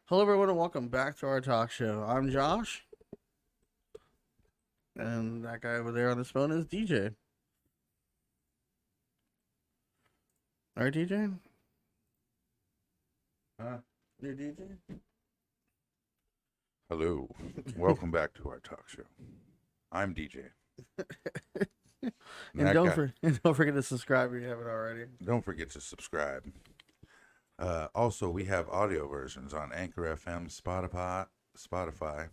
Hello, everyone, and welcome back to our talk show. I'm Josh, and that guy over there on his phone is DJ. All right, DJ? You're DJ? Hello. Welcome back to our talk show. I'm DJ. And don't forget to subscribe if you haven't already. Don't forget to subscribe. Also, we have audio versions on Anchor FM, Spotify,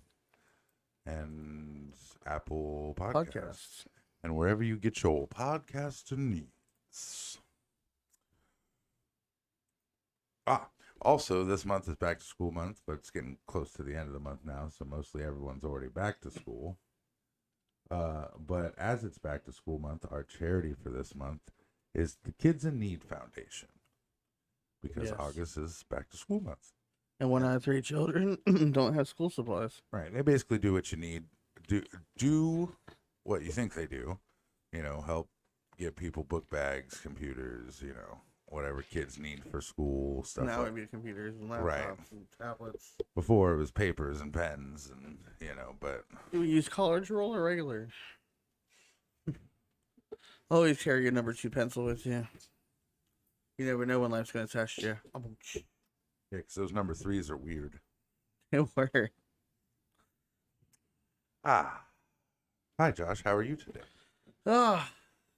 and Apple Podcasts. And wherever you get your podcast needs. Also, this month is back to school month, but it's getting close to the end of the month now, so mostly everyone's already back to school. But as it's back to school month, our charity for this month is the Kids in Need Foundation. Because Yes. August is back to school month. And 1 out of 3 children don't have school supplies. Right. They basically do what you need. Do what you think they do. You know, help get people book bags, computers, whatever kids need for school, stuff Now like it'd be computers and laptops Right. and tablets. Before it was papers and pens and, but Do you use college roll or regular? Always carry your number 2 pencil with you. You never know when life's going to test you. yeah, because those number 3s are weird. It worked. Hi, Josh. How are you today? I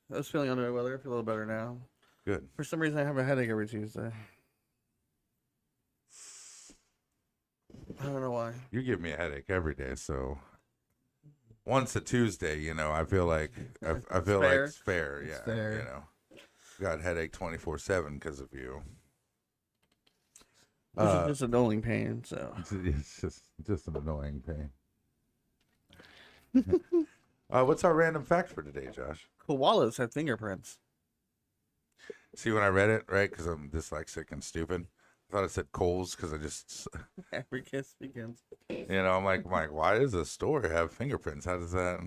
was feeling under the weather. I feel a little better now. Good. For some reason, I have a headache every Tuesday. I don't know why. You give me a headache every day, so once a Tuesday, I feel like I feel like it's fair. It's Yeah, fair. Got headache 24/7 because of you. This is just annoying pain. So It's just an annoying pain. What's our random fact for today, Josh? koalas have fingerprints. See, when I read it, right, because I'm dyslexic and stupid, I thought it said coals because I just, Every kiss begins. I'm like, why does a store have fingerprints? How does that?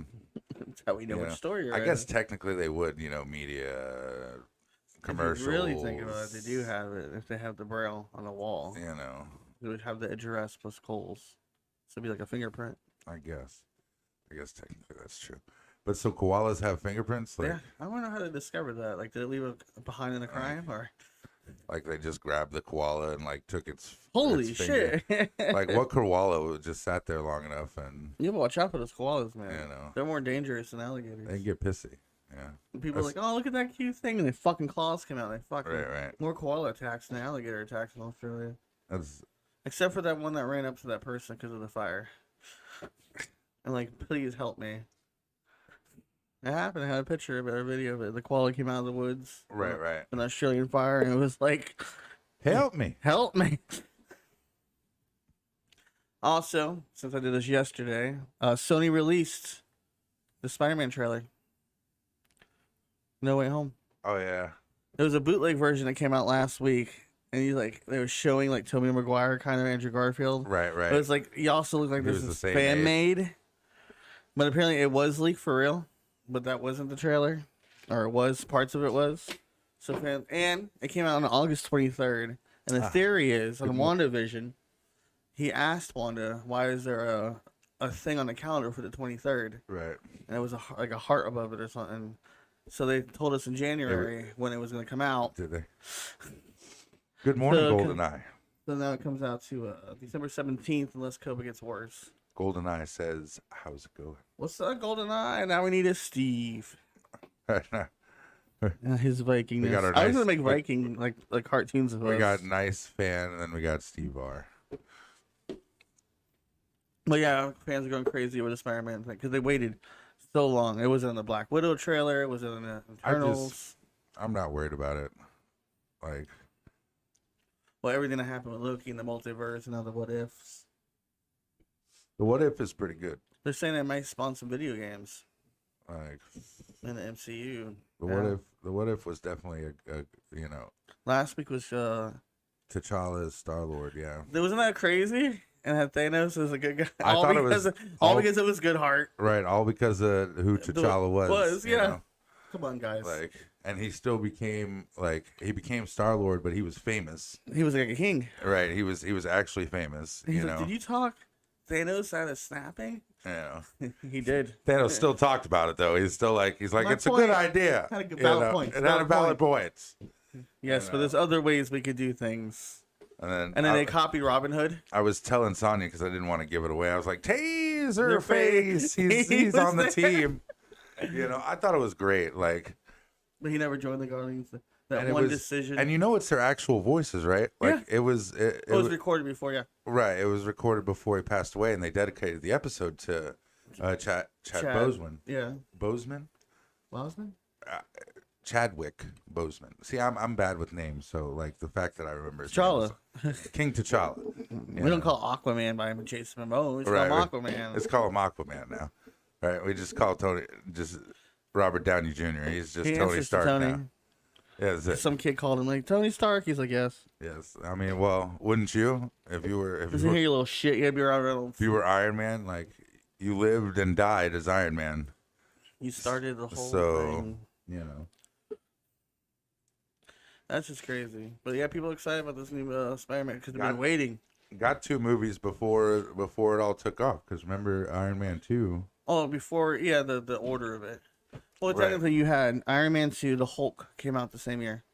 That's how we know which story you're I in. guess technically they would, media, commercials. If you really think about it, they do have it. If they have the braille on the wall, they would have the address plus coals. So it'd be like a fingerprint. I guess technically that's true. But so koalas have fingerprints? Like, Yeah, I want to know how they discovered that. Like, did it leave it behind in a crime or? like they just grabbed the koala and like took its Holy its finger. shit! Like what koala just sat there long enough and You gotta watch out for those koalas, man. You know. They're more dangerous than alligators. they get pissy. Yeah. And people are like, oh, look at that cute thing, and their fucking claws come out. And they fucking Right. more koala attacks than alligator attacks in Australia. That's Except for that one that ran up to that person because of the fire. And like, please help me. It happened. I had a picture of it, a video of it. The koala came out of the woods. right. An Australian fire, and it was like, Help me. help me. Also, since I did this yesterday, Sony released the SpiderMan trailer. No Way Home. Oh yeah. There was a bootleg version that came out last week, and they were showing like Tobey Maguire, kind of Andrew Garfield. Right. But it's like you also look like He this was is the same fan made. But apparently it was leaked for real. But that wasn't the trailer, or it was parts of it was. So and it came out on August 23rd. And the theory is on WandaVision, he asked Wanda, "Why is there a thing on the calendar for the 23rd?" Right. And it was like a heart above it or something. So they told us in January when it was going to come out. Did they? Good morning, So, GoldenEye. So now it comes out to December 17th, unless COVID gets worse. GoldenEye says, "How's it going?" What's up, GoldenEye? Now we need a Steve. we His Viking. We got our I was nice- gonna make Viking like cartoons of us. got Nice Fan, and then we got Steve R. But yeah, fans are going crazy with the Spider-Man thing because they waited so long. It was in the Black Widow trailer. It was in the Eternals. I'm not worried about it. Like, Well, everything that happened with Loki and the multiverse and all the what ifs. the What If is pretty good. They're saying they might spawn some video games Like, in the MCU. the What If was definitely a Last week was T'Challa's Star-Lord. Yeah. wasn't that crazy? And had Thanos as a good guy. I thought it was all because it was good heart. Right, all because of who T'Challa was. Yeah. Come on, guys. Like, and he still became Star-Lord, but he was famous. He was like a king. Right. He was actually famous. He's you like, know. did you talk Thanos out of snapping? Yeah. He did. Thanos still talked about it though. He's like, My it's point. a good idea. Had a valid point. It had a valid point. Yes, but there's other ways we could do things. And then they copied Robin Hood. I was telling Sonya because I didn't want to give it away. I was like, Taser Your face. face. He's was on the there. team. I thought it was great. Like, But he never joined the Guardians. That and it one was- decision. and it's their actual voices, right? Like it was. It was recorded before, yeah. right. It was recorded before he passed away, and they dedicated the episode to Chad Boseman. Yeah. Boseman. Bosman? Chadwick Boseman. See, I'm bad with names, so like the fact that I remember his T'Challa. name is King T'Challa. We don't call Aquaman by Jason Momoa. We just call him Aquaman. Let's call him Aquaman now. Right? We just call Robert Downey Jr. He's just He Tony answers to Stark Tony. now. Yeah, that's it. Some kid called him like Tony Stark. He's like, yes. Yes. I mean, well, wouldn't you if you were Listen here, you little shit. You gotta be around Reynolds. if you were Iron Man? Like you lived and died as Iron Man. You started the whole So thing. That's just crazy. But yeah, people are excited about this new Spider-Man because they've been waiting. Got 2 movies before it all took off. Because remember Iron Man 2. Oh, before, yeah, the order of it. Well, Right. technically, you had Iron Man 2, the Hulk came out the same year.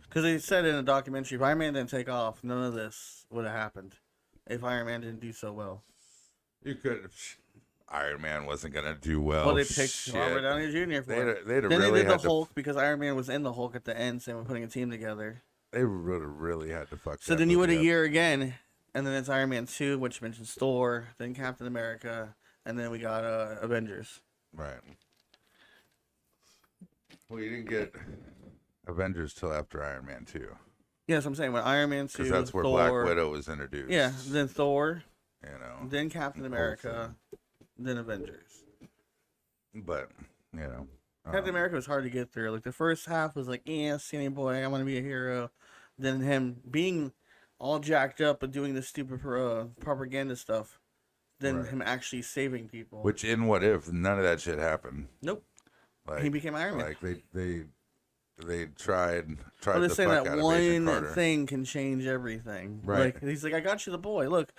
Because they said in a documentary, if Iron Man didn't take off, none of this would have happened. If Iron Man didn't do so well. You could. Iron Man wasn't gonna do well. Well, they picked Robert Downey Jr. for it. They'd Then really they did had the Hulk because Iron Man was in the Hulk at the end, saying we're putting a team together. They would have really had to fuck. So that then you would movie a up. year again, and then it's Iron Man 2, which mentions Thor, then Captain America, and then we got Avengers. Right. Well, you didn't get Avengers till after Iron Man 2. Yes, I'm saying when Iron Man 2, Because that's where Thor, Black Widow was introduced. Yeah, then Thor, then Captain the whole America, then Avengers. But, Captain America was hard to get through. Like the first half was like, yeah, skinny boy, I want to be a hero. Then him being all jacked up and doing this stupid propaganda stuff. Then him actually saving people. Which in What If, none of that shit happened. Nope. Like, He became Iron Man. Like they tried Well, they're the saying fuck that out of Agent one Carter. thing can change everything. Right. Like he's like, I got you the boy. Look,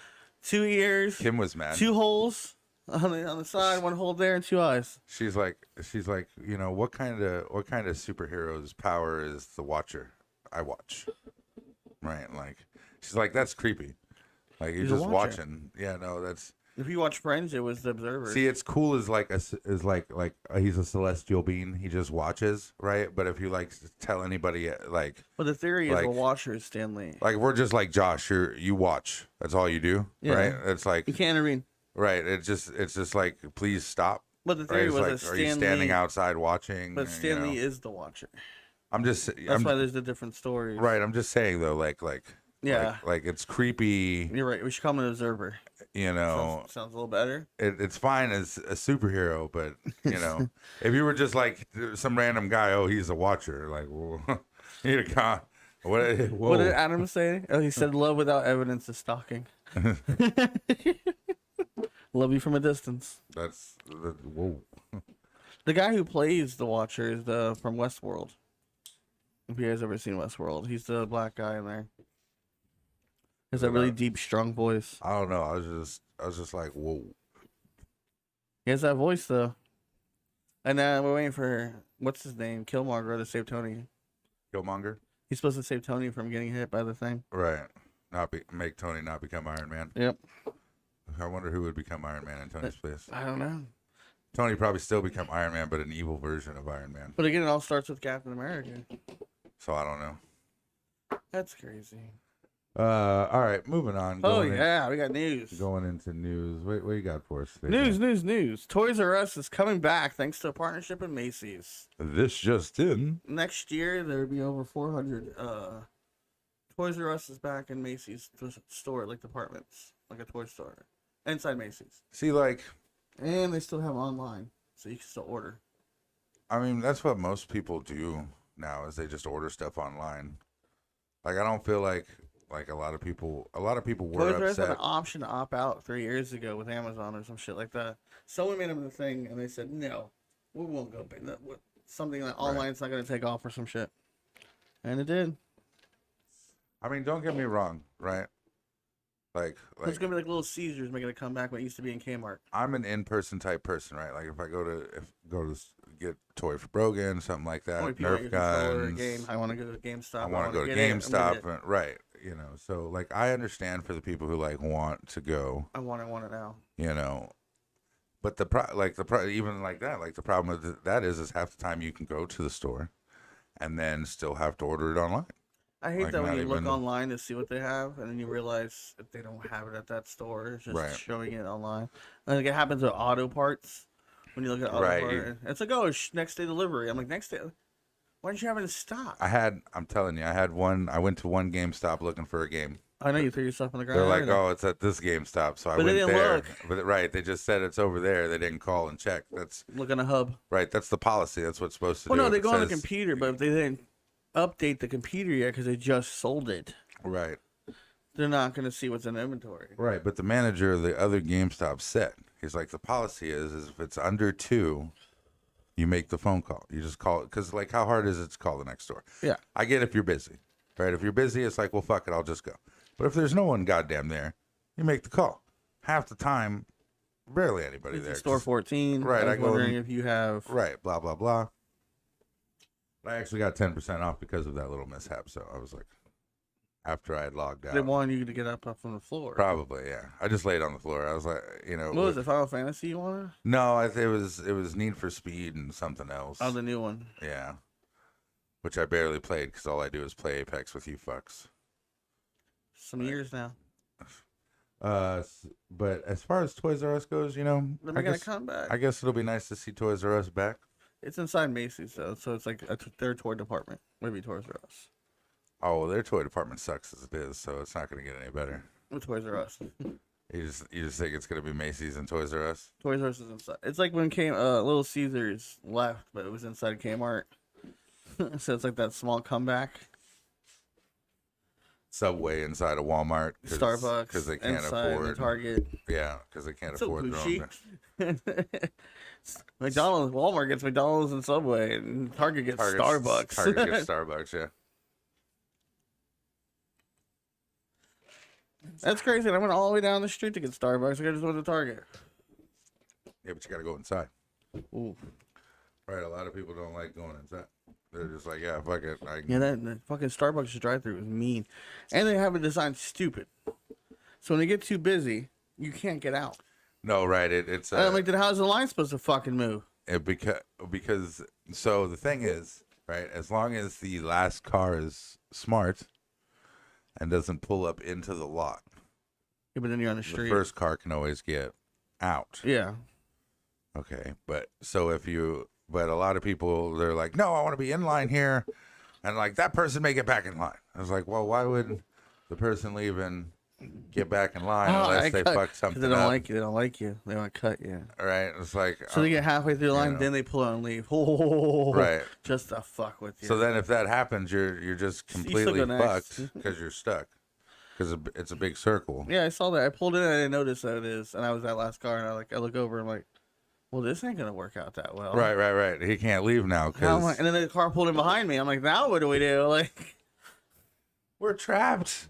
2 ears, Kim was mad. 2 holes on the side, 1 hole there, and 2 eyes. She's like, what kind of superhero's power is the Watcher? I watch. Right, like she's like, that's creepy. Like you're He's a just watcher. watching. Yeah, no, that's. If you watch Friends, it was the Observer. See, it's cool as like he's a celestial being. He just watches, right? But if you like tell anybody like, But the theory is like- a watcher is Stanley. like we're just like Josh, you watch. That's all you do, Yeah. right? It's like You can't intervene. right. It's just like please stop. But the Right? theory It's was like, that Stanley. are you standing outside watching? But Stanley is the watcher. I'm just. That's why there's the different stories. Right. I'm just saying though, like Yeah. like it's creepy. You're right. We should call him an observer. Sounds a little better. It's fine as a superhero, but if you were just like some random guy, oh, he's a watcher, like, well, you can't. What? Whoa. What did Adam say? Oh, he said, "Love without evidence is stalking." Love you from a distance. Whoa. The guy who plays the Watcher is from Westworld. If you guys ever seen Westworld, he's the black guy in there. He has a really deep, strong voice. I don't know. I was just like, whoa. He has that voice though. And we're waiting for what's his name, Killmonger, to save Tony. Killmonger. He's supposed to save Tony from getting hit by the thing. Right. Make Tony not become Iron Man. Yep. I wonder who would become Iron Man in Tony's place. I don't know. Tony probably still become Iron Man, but an evil version of Iron Man. But again, it all starts with Captain America. So I don't know. That's crazy. All right, moving on. We got news. Going into news. What you got for us today? News. ToysRUs is coming back thanks to a partnership with Macy's. This just in. Next year, there'll be over 400. ToysRUs is back in Macy's store, like departments, like a toy store, inside Macy's. See, like, And they still have online, so you can still order. I mean, that's what most people do now is they just order stuff online. Like, I don't feel like a lot of people were ToysRUs had upset. an option to opt out 3 years ago with Amazon or some shit like that. Someone made them the thing, and they said, no, we won't go pay that. something that online's not going to take off or some shit. And it did. I mean, don't get me wrong, right? Like it's going to be like Little Caesars making a comeback when it used to be in Kmart. I'm an in-person type person, right? Like if I go to get a toy for Brogan, something like that, Nerf guns. Game. I want to go to GameStop. I want to go to GameStop, right? You know, so like I understand for the people who like want to go. I want it now. You know, but even like that, like the problem with that is half the time you can go to the store, and then still have to order it online. I hate that when you look online to see what they have, and then you realize that they don't have it at that store. It's just showing it online. And like it happens with auto parts. When you look at auto parts, it's like, oh, next day delivery. I'm like, next day? Why didn't you have it in stock? I'm telling you, I went to one GameStop looking for a game. I know you threw yourself on the ground. They're like, oh, it's at this GameStop, so I went there. Look. But they just said it's over there. They didn't call and check. Look on a hub. Right, that's the policy. That's what's supposed to do. Well, no, they go on the computer, but if they didn't update the computer yet because they just sold it. Right. They're not going to see what's in inventory. Right, but the manager of the other GameStop said, he's like, the policy is if it's under 2, you make the phone call. You just call it, because like how hard is it to call the next door? Yeah. I get if you're busy, right? If you're busy, it's like, well, fuck it, I'll just go. But if there's no one goddamn there, you make the call. Half the time, barely anybody there. Store 14. Right. I was wondering if you have. Right, blah, blah, blah. I actually got 10% off because of that little mishap. So I was like, after I had logged out. They wanted you to get up from the floor. Probably, yeah. I just laid on the floor. I was like, you know. What was it, Final Fantasy you wanted? No, it was Need for Speed and something else. Oh, the new one. Yeah. Which I barely played because all I do is play Apex with you fucks. Some years now. But as far as Toys R Us goes, you know, they're gonna come back. I guess it'll be nice to see Toys R Us back. It's inside Macy's though, so it's like their toy department. Maybe Toys R Us. Oh, well, their toy department sucks as it is, so it's not gonna get any better. With Toys R Us. You just think it's gonna be Macy's and Toys R Us? Toys R Us is inside. It's like when Little Caesars left, but it was inside Kmart. So it's like that small comeback. Subway inside of Walmart, Starbucks, because they can't afford Target. Yeah, because they can't afford their own. McDonald's, Walmart gets McDonald's and Subway, and Target gets Starbucks. Target gets Starbucks, yeah. That's crazy. I went all the way down the street to get Starbucks. I just went to Target. Yeah, but you got to go inside. Ooh. Right, a lot of people don't like going inside. They're just like, yeah, fuck it. Yeah, that fucking Starbucks drive-thru is mean. And they have it designed stupid. So when they get too busy, you can't get out. No, right. It's. And I'm like, then how's the line supposed to fucking move? Because so the thing is, right, as long as the last car is smart and doesn't pull up into the lot. Yeah, but then you're on the street. The first car can always get out. Yeah. Okay, but a lot of people, they're like, no, I want to be in line here. And like, that person may get back in line. I was like, well, why would the person leaving get back in line unless they fuck something up? They don't like you. They don't like you. They want to cut you. Right. It's like. So they get halfway through the line, then they pull out and leave. Oh, right. Just to fuck with you. So then if that happens, you're just completely fucked because you're stuck. Because it's a big circle. Yeah, I saw that. I pulled in and I didn't notice that it is. And I was that last car and I look over and I'm like, well, this ain't gonna work out that well. Right. He can't leave now because. And then the car pulled in behind me. I'm like, now what do we do? Like, we're trapped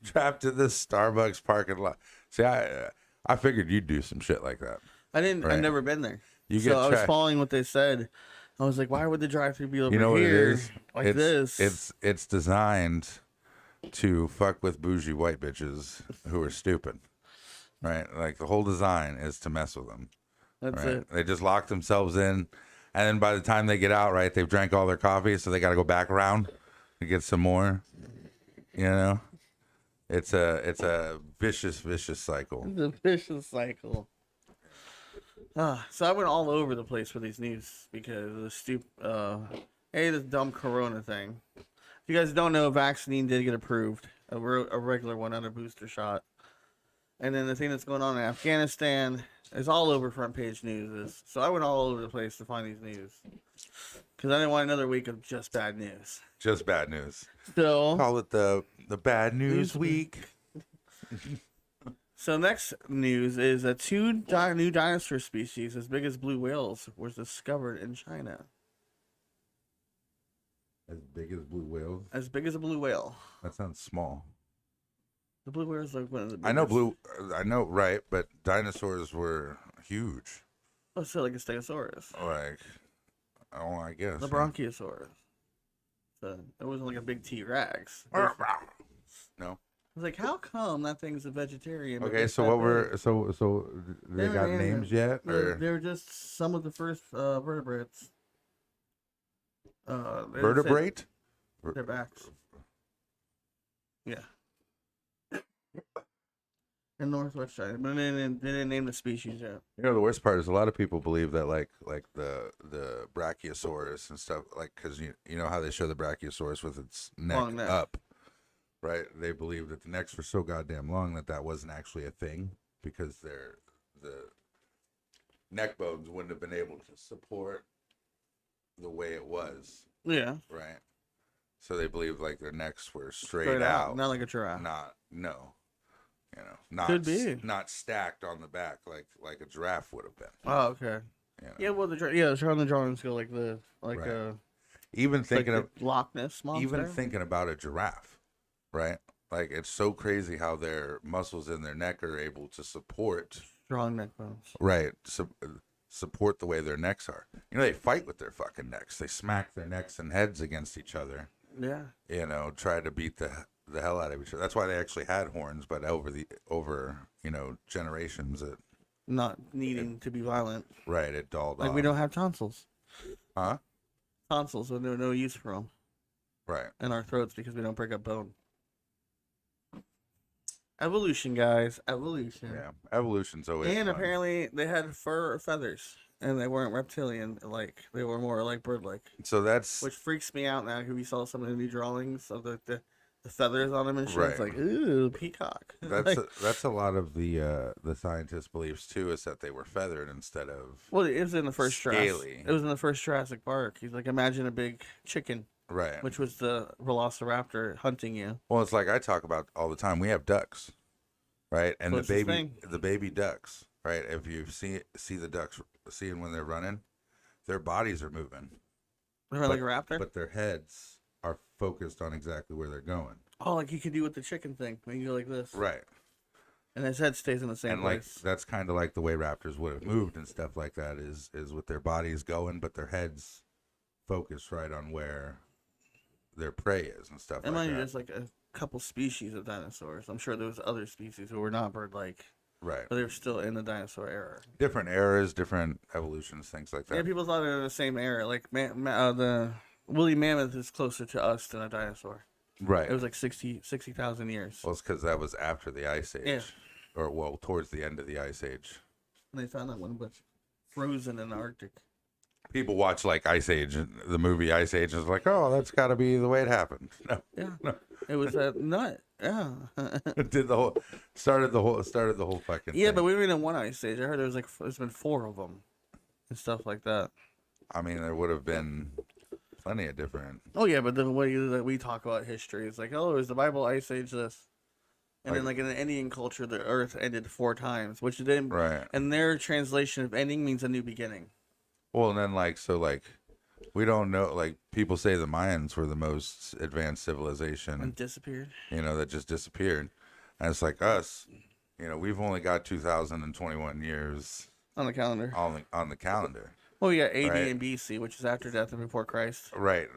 in this Starbucks parking lot. See, I figured you'd do some shit like that. I didn't. Right? I've never been there. I was following what they said. I was like, why would the drive-thru be over here? What it is? Like this? It's designed to fuck with bougie white bitches who are stupid. Right? Like the whole design is to mess with them. That's it. They just lock themselves in, and then by the time they get out, right, they've drank all their coffee, so they got to go back around to get some more. You know, it's a vicious cycle. It's a vicious cycle. So I went all over the place for these news because of the this dumb Corona thing. If you guys don't know, vaccine did get approved, a regular one, not a booster shot. And then the thing that's going on in Afghanistan is all over front page news. So I went all over the place to find these news. Because I didn't want another week of just bad news. Just bad news. So call it the bad news week. So next news is that two new dinosaur species as big as blue whales was discovered in China. big as blue whales. As big as a blue whale. That sounds small. The blue whale is like one of the biggest. I know, right? But dinosaurs were huge. Let's say like a stegosaurus. Like, oh, I guess The Bronchiosaurus. So it wasn't like a big T-Rex. No. I was like, how come that thing's a vegetarian? Okay, so what were so they got names yet? They're just some of the first vertebrates. Vertebrate? Their backs. Yeah. In Northwest China, but they didn't name the species yet. You know, the worst part is a lot of people believe that like the Brachiosaurus and stuff, like, because you know how they show the Brachiosaurus with its neck up, right? They believe that the necks were so goddamn long that wasn't actually a thing because the neck bones wouldn't have been able to support the way it was. Yeah. Right. So they believe like their necks were straight out, not like a giraffe. You know, Could be not stacked on the back like a giraffe would have been. Oh, okay. You know? Yeah, well, the drawings go like the right. Even thinking like of Loch Ness monster. Even thinking about a giraffe, right? Like it's so crazy how their muscles in their neck are able to support strong neck bones. Right. Support the way their necks are. You know, they fight with their fucking necks. They smack their necks and heads against each other. Yeah. You know, try to beat the hell out of each other. That's why they actually had horns, but over generations it not needing to be violent. Right, it dulled off. Like we don't have tonsils. Huh? Tonsils, so no use for them. Right. In our throats because we don't break up bone. Evolution, guys. Evolution. Yeah, evolution's always And fun. apparently they had fur or feathers, and they weren't reptilian. Like they were more like bird-like. So that's which freaks me out now. Because we saw some of the new drawings of the feathers on them and shit. Right. It's like ooh, peacock. That's a lot of the scientist beliefs too. Is that they were feathered instead of well, it was in the first scaly. It was in the first Jurassic Park. He's like, imagine a big chicken. Right. Which was the velociraptor hunting you. Well, it's like I talk about all the time. We have ducks, right? And the baby ducks, right? If you see the ducks, seeing when they're running, their bodies are moving. They're like a raptor? But their heads are focused on exactly where they're going. Oh, like you could do with the chicken thing. When you go like this. Right. And his head stays in the same place. Like that's kind of like the way raptors would have moved and stuff like that is with their bodies going, but their heads focused right on where their prey is and stuff like that. There's like a couple species of dinosaurs. I'm sure there was other species who were not bird-like. Right. But they were still in the dinosaur era. Different eras, different evolutions, things like that. Yeah, people thought they were in the same era. Like the woolly mammoth is closer to us than a dinosaur. Right. It was like 60,000 years. Well, it's because that was after the Ice Age. Yeah. Or, well, towards the end of the Ice Age. And they found that one was frozen in the Arctic. People watch like Ice Age, the movie Ice Age, and it's like, oh, that's got to be the way it happened. No, yeah, no. It was a nut. Yeah, it did started the whole fucking. Yeah, thing. but we were in one Ice Age. I heard there's been 4 of them, and stuff like that. I mean, there would have been plenty of different. Oh yeah, but the way that we talk about history is like, oh, it was the Bible Ice Age this, and then like in the Indian culture, the Earth ended 4 times, which then right. And their translation of ending means a new beginning. Well, and then we don't know. Like people say, the Mayans were the most advanced civilization and disappeared. You know, that just disappeared, and it's like us. You know, we've only got 2,021 years on the calendar. On the calendar. Well, we got AD and BC, which is after death and before Christ. Right.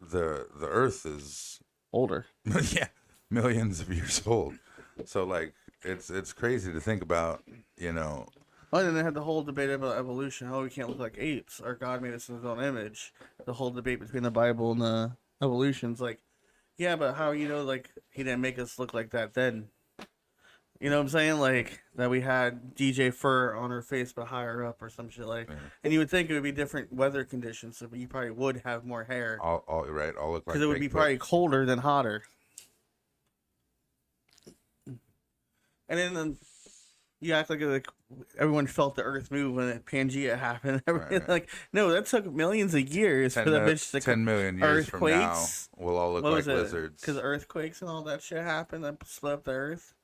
The Earth is older. Yeah, millions of years old. So like, it's crazy to think about. You know. Oh, and then they had the whole debate about evolution. Oh, we can't look like apes. Our God made us in his own image. The whole debate between the Bible and the evolution's like, yeah, but how like he didn't make us look like that then? You know what I'm saying? Like that we had DJ fur on her face but higher up or some shit like. Yeah. And you would think it would be different weather conditions, so you probably would have more hair. All right, all look like because it would be probably colder than hotter. And then you act like everyone felt the Earth move when Pangea happened. Right. Like, no, that took millions of years for the bitch to 10 million years from now, we'll all look like lizards. Because earthquakes and all that shit happened that split up the Earth.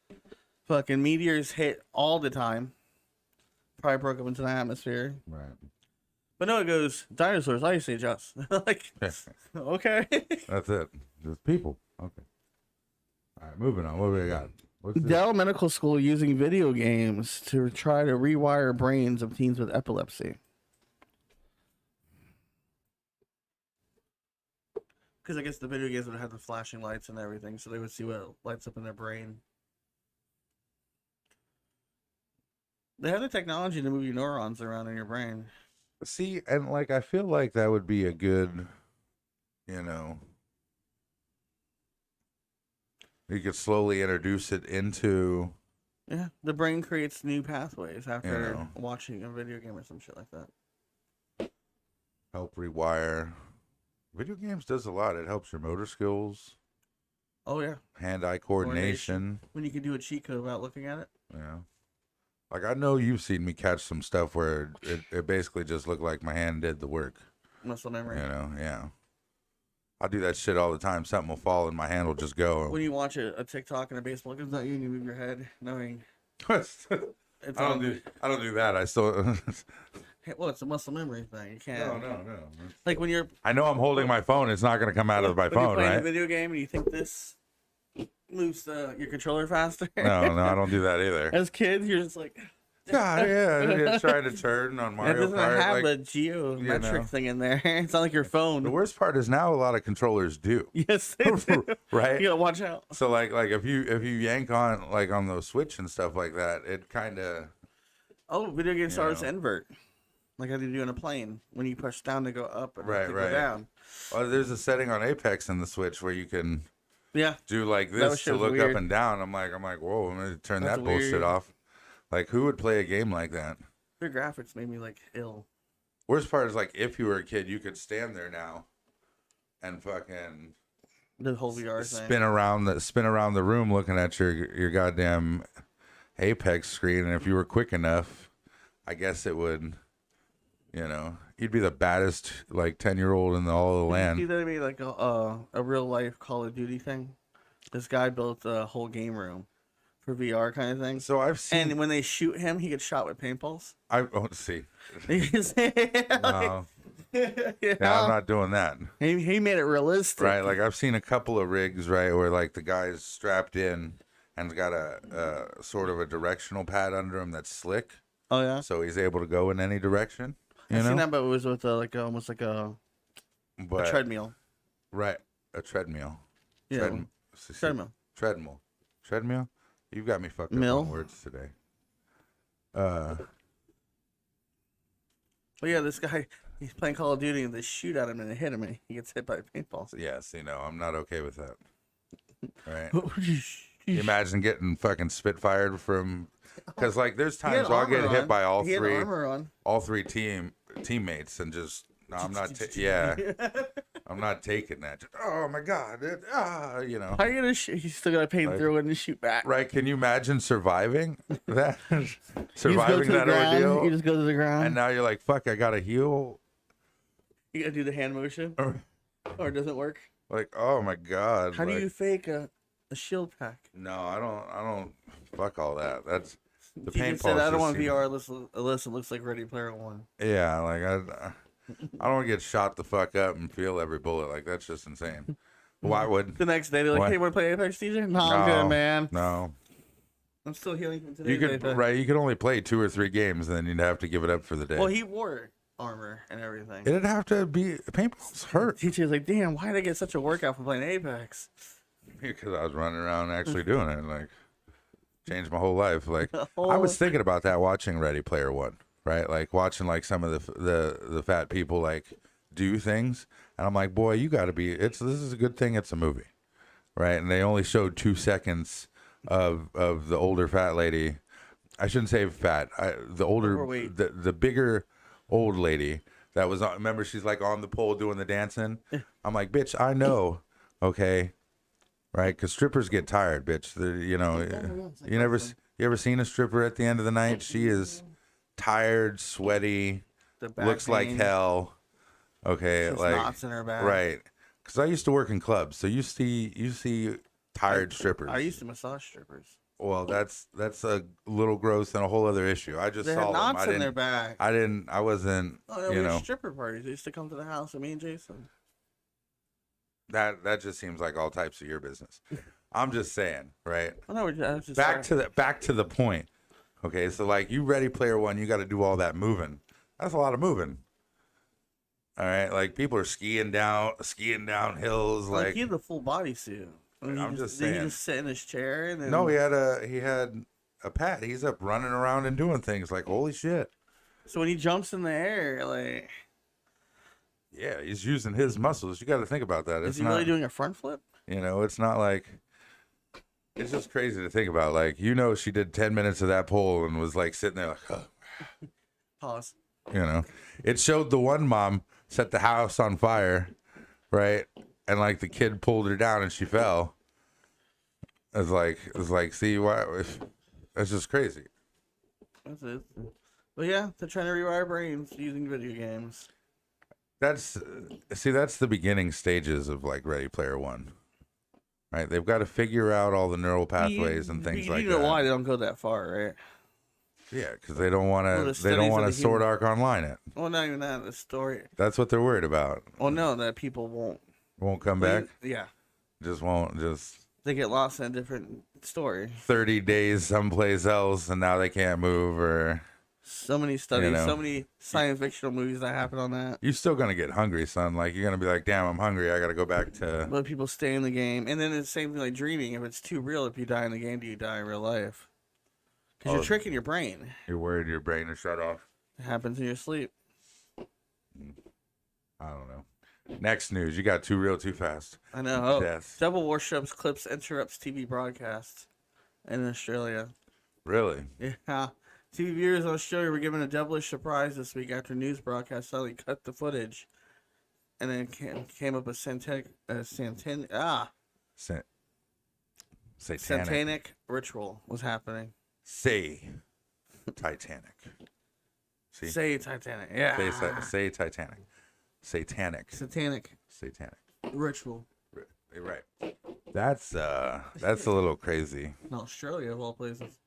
Fucking meteors hit all the time. Probably broke up into the atmosphere. Right. But no, it goes dinosaurs, Ice Age, us. Like, okay. That's it. Just people. Okay. All right, moving on. What do we got? What's this? Dell Medical School using video games to try to rewire brains of teens with epilepsy. Because I guess the video games would have the flashing lights and everything, so they would see what lights up in their brain. They have the technology to move your neurons around in your brain. See, and like I feel like that would be a good, you could slowly introduce it into. Yeah, the brain creates new pathways after watching a video game or some shit like that. Help rewire. Video games does a lot. It helps your motor skills. Oh yeah. Hand-eye coordination. When you can do a cheat code without looking at it. Yeah. Like I know you've seen me catch some stuff where it basically just looked like my hand did the work. Muscle memory. Yeah. I do that shit all the time. Something will fall and my hand will just go. When you watch a TikTok and a baseball comes at you and you move your head, knowing I don't do that. I still. Well, it's a muscle memory thing. You can't. No. Like when you're. I know I'm holding my phone. It's not going to come out of my phone, you're playing right? a video game and you think this moves your controller faster. No, I don't do that either. As kids, you're just like. God, yeah, it's trying to turn on Mario Kart. It doesn't have like, a geometric thing in there. It's not like your phone. The worst part is now a lot of controllers do. Yes, they do. Right? You gotta watch out. So like if you yank on like on the Switch and stuff like that, it kind of. Oh, video game stars invert. Like how they do in a plane when you push down to go up and go down. Oh, there's a setting on Apex in the Switch where you can do like this to look up and down. I'm like, whoa, I'm gonna turn that bullshit off. Like who would play a game like that? Their graphics made me like ill. Worst part is like if you were a kid, you could stand there now and fucking the whole VR thing. spin around the room looking at your goddamn Apex screen, and if you were quick enough, I guess it would. You'd be the baddest like 10-year-old in all of the land. See, that made like a real life Call of Duty thing. This guy built a whole game room for VR kind of thing. So I've seen, and when they shoot him, he gets shot with paintballs. I won't see. No. Yeah, I'm not doing that. He made it realistic, right? Like I've seen a couple of rigs, right, where like the guy's strapped in and's got a sort of a directional pad under him that's slick. Oh yeah. So he's able to go in any direction. I've seen that, but it was with almost like a treadmill. Right, a treadmill. Yeah. Treadmill. You've got me fucked up on words today. But yeah, this guy, he's playing Call of Duty and they shoot at him and they hit him and he gets hit by a paintball. Yeah, see, no, I'm not okay with that. Right. You imagine getting fucking spitfired from, because like there's times I'll get hit by all three teammates and just I'm not I'm not taking that. Oh my god! How are you gonna shoot? You still gotta paint through it and shoot back. Right? Can you imagine surviving that? Surviving that ordeal. You just go to the ground, and now you're like, "Fuck! I gotta heal." You gotta do the hand motion, or it doesn't work. Like, oh my god! How do you fake a shield pack? No, I don't. Fuck all that. That's the paintball. Said I don't want VR unless it looks like Ready Player One. Yeah, like I don't want to get shot the fuck up and feel every bullet. Like that's just insane. Why would the next day they're like, "Hey, want to play Apex, TJ?" No, I'm good, man. No, I'm still healing from today. You could only play 2 or 3 games, and then you'd have to give it up for the day. Well, he wore armor and everything. It'd have to be paintball's hurt. TJ was like, "Damn, why did I get such a workout from playing Apex?" Because I was running around actually doing it, like changed my whole life. Like I was thinking about that watching Ready Player One. Right, like watching like some of the fat people like do things, and I'm like, boy, you got to be. This is a good thing it's a movie, right? And they only showed 2 seconds of the older fat lady. I shouldn't say fat. The bigger old lady that was. Remember, she's like on the pole doing the dancing. I'm like, bitch, I know, okay, right? Because strippers get tired, bitch. You ever seen a stripper at the end of the night? She is tired, sweaty, looks like hell. Okay, like knots in her back. Right? Because I used to work in clubs, so you see tired strippers. I used to massage strippers. Well, that's a little gross and a whole other issue. I just They saw had them. knots in their back. I wasn't. Oh, yeah, we had stripper parties. They used to come to the house with me and Jason. That just seems like all types of your business. I'm just saying, right? Oh, no, just back to the point. Okay, so like you Ready Player One, you got to do all that moving. That's a lot of moving. All right, like people are skiing down hills. Like he had the full bodysuit. I'm just saying. Did he just sit in his chair? And then... No, he had a pad. He's up running around and doing things like holy shit. So when he jumps in the air, like, yeah, he's using his muscles. You got to think about that. Is he really doing a front flip? You know, it's not like. It's just crazy to think about. Like, she did 10 minutes of that pole and was like sitting there like, oh. Pause. You know, it showed the one mom set the house on fire, right? And like the kid pulled her down and she fell. It's like, see why? That's just crazy. That's it. But yeah, they're trying to rewire brains using video games. That's the beginning stages of like Ready Player One, right? They've got to figure out all the neural pathways and things like that. You know why they don't go that far, right? Yeah, because they don't want to. They don't want to Sword Art Online it. Well, not even that. The story. That's what they're worried about. Oh no, that people won't come back. Yeah. Won't. They get lost in a different story. 30 days someplace else, and now they can't move. Or so many studies, so many science fictional movies that happen on that. You're still gonna get hungry, son. Like you're gonna be like, damn, I'm hungry. I gotta go back to. But people stay in the game, and then it's the same thing like dreaming. If it's too real, if you die in the game, do you die in real life? Because you're tricking your brain. You're worried your brain is shut off. It happens in your sleep. I don't know. Next news. You got Too Real, Too Fast. I know. Death. Double Warships clips interrupts TV broadcast in Australia. Really? Yeah. TV viewers in Australia were given a devilish surprise this week after news broadcast suddenly cut the footage. And then came up a satanic ritual was happening. Say Titanic. See? Say Titanic. Yeah. Say Titanic. Satanic ritual. Right. That's a little crazy. In Australia, of all places.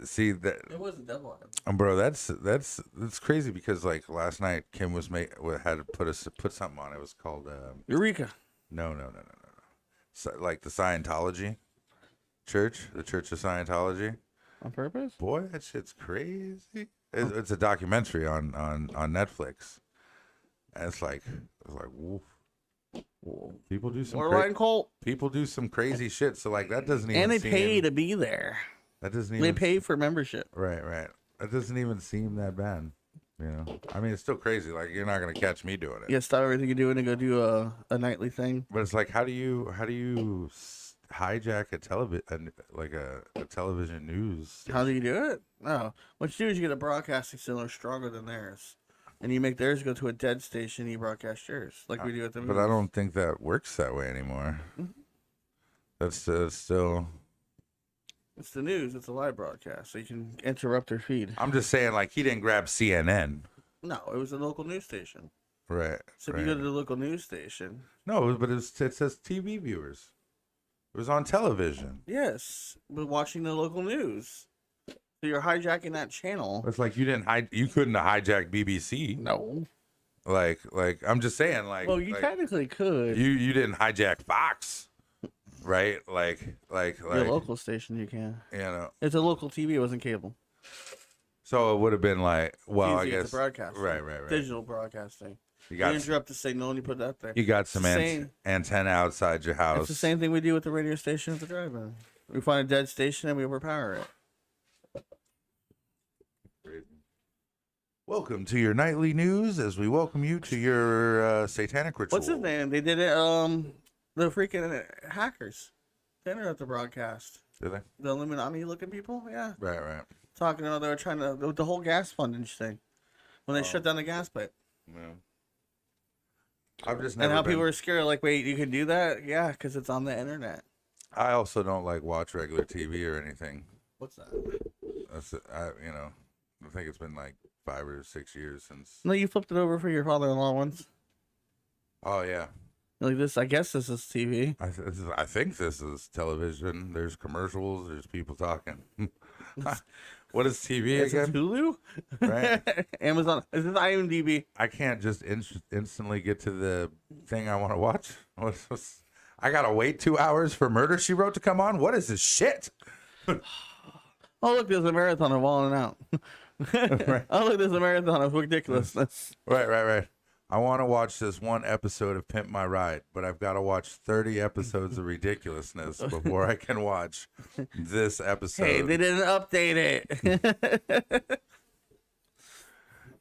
See that it wasn't devil. Bro, that's crazy because like last night Kim had to put something on. It was called Eureka. No. So, like the Scientology church, the Church of Scientology. On purpose? Boy, that shit's crazy. It's a documentary on Netflix. And it's like woof. People do some crazy shit. So like that doesn't even. And they pay to be there. That doesn't even. They pay for membership. Right. That doesn't even seem that bad. You know, I mean, it's still crazy. Like you're not gonna catch me doing it. Yeah, stop everything you're doing and go do a nightly thing. But it's like, how do you hijack a television news? How do you do it? No, what you do is you get a broadcasting signal stronger than theirs, and you make theirs go to a dead station. And you broadcast yours like we do at the. But I don't think that works that way anymore. Mm-hmm. That's still. It's the news. It's a live broadcast, so you can interrupt their feed. I'm just saying, like, he didn't grab CNN. No, it was a local news station. Right. So if you go to the local news station. No, but it says TV viewers. It was on television. Yes, but watching the local news. So you're hijacking that channel. It's like you couldn't have hijacked BBC. No. Like I'm just saying, like. Well, you technically could. You didn't hijack Fox. Right, like your local station, you can. You know, it's a local TV. It wasn't cable. So it would have been like, well, I guess broadcasting. Right. Digital broadcasting. You interrupt the signal and you put that there. You got some antenna outside your house. It's the same thing we do with the radio station at the drive-in. We find a dead station and we overpower it. Welcome to your nightly news as we welcome you to your satanic ritual. What's his name? They did it. The freaking hackers. They interrupt the broadcast. Did they? The Illuminati-looking people, yeah. Right. Talking about they were trying to the whole gas fundage thing when they shut down the gas pipe. Yeah. I've just never. And how people were scared, like, wait, you can do that? Yeah, because it's on the internet. I also don't like watch regular TV or anything. What's that? I think it's been like 5 or 6 years since. No, you flipped it over for your father-in-law once. Oh yeah. Like this, I guess this is TV. I think this is television. There's commercials. There's people talking. What is TV Is this again? Hulu? Right? Amazon. Is this IMDb? I can't just instantly get to the thing I want to watch. I gotta wait 2 hours for Murder, She Wrote to come on? What is this shit? Oh, look, there's a marathon of Walling Out. Right. Oh, look, there's a marathon of ridiculousness. Right. I want to watch this one episode of Pimp My Ride, but I've got to watch 30 episodes of ridiculousness before I can watch this episode. Hey, they didn't update it.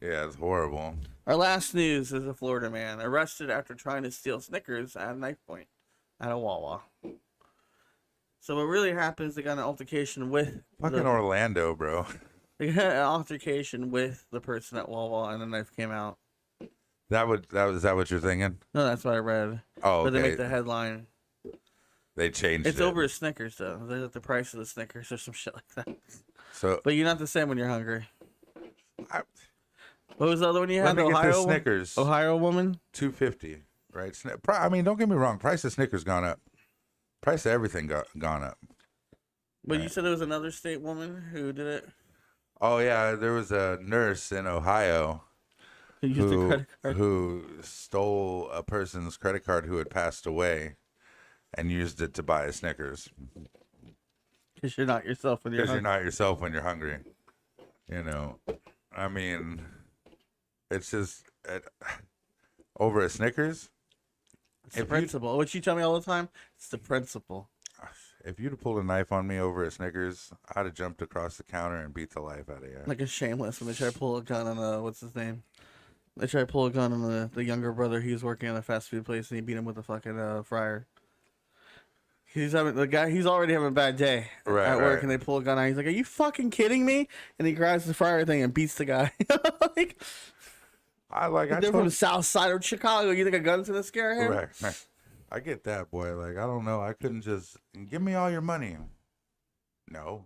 Yeah, it's horrible. Our last news is a Florida man arrested after trying to steal Snickers at a knife point at a Wawa. So what really happened is they got an altercation with Fucking Orlando, bro. They got an altercation with the person at Wawa, and the knife came out. Is that what you're thinking? No, that's what I read. Oh, okay. But they make the headline. They changed It's it. over a Snickers, though. They're at the price of the Snickers or some shit like that. So, But you're not the same when you're hungry. what was the other one you had? Let me The get this Ohio Snickers. Ohio woman? $2.50, right? I mean, don't get me wrong. Price of Snickers gone up. Price of everything gone up. But Right. you said there was another state woman who did it? Oh yeah, there was a nurse in Ohio Who used a credit card? who stole a person's credit card who had passed away and used it to buy a Snickers. Because you're not yourself when you're Because you're hungry. not yourself when you're hungry. You know, I mean, it's just over a Snickers. It's the principle. What you tell me all the time? It's the principle. If you'd have pulled a knife on me over a Snickers, I'd have jumped across the counter and beat the life out of you. Like a Shameless when they try to pull a gun on what's his name? They try to pull a gun on the younger brother. He was working at a fast food place and he beat him with a fucking fryer. He's already having a bad day at work, and they pull a gun out. He's like, "Are you fucking kidding me?" And he grabs the fryer thing and beats the guy. They're from the south side of Chicago. You think a gun's gonna scare him? Right. I get that, boy. Like, I don't know. I couldn't just give me all your money. No.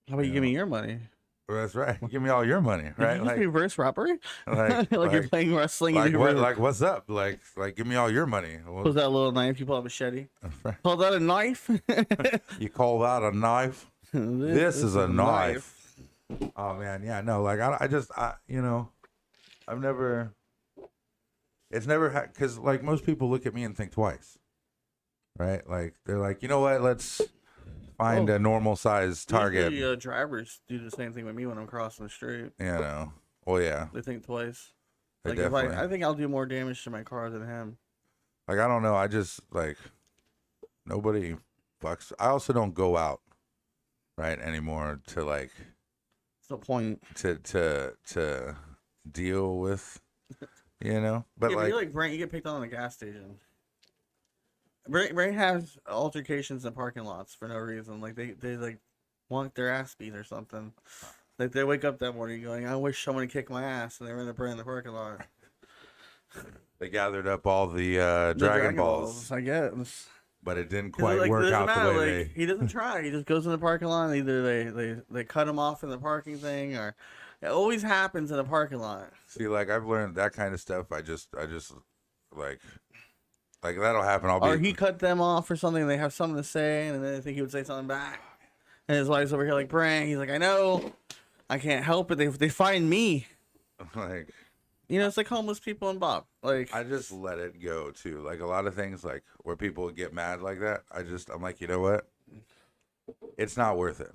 How about you give me your money? Well, that's right. Give me all your money, Did right? you just reverse robbery? like You're playing wrestling. like and what? Like, what's up? Like, give me all your money. Pulls out a little knife. You pull out a machete. Pull that a knife? You call that a knife? This is a knife. Oh man, yeah, no. Like, I've never. It's never because like most people look at me and think twice, right? Like they're like, you know what? Let's find a normal size target. Usually, drivers do the same thing with me when I'm crossing the street. You know. Well, yeah. They think twice. They Like definitely. I think I'll do more damage to my car than him. Like, I don't know. I just like nobody fucks. I also don't go out right anymore to like. What's the point? To deal with. You know, but You're like Brent. You get picked on a gas station. Brent has altercations in parking lots for no reason. Like they like want their ass beat or something. Like they wake up that morning going, "I wish someone would kick my ass," and they run in the parking lot. They gathered up all the Dragon Balls, I guess. but it didn't quite work out the way he doesn't try. He just goes in the parking lot. And either they cut him off in the parking thing, or it always happens in a parking lot. See, like I've learned that kind of stuff. I just like that'll happen. Or he cut them off or something. And they have something to say, and then they think he would say something back. And his wife's over here like, "Brang." He's like, "I know, I can't help it. They find me." like, it's like homeless people and Bob. Like I just let it go too. Like a lot of things, like where people get mad like that. I'm like, you know what? It's not worth it.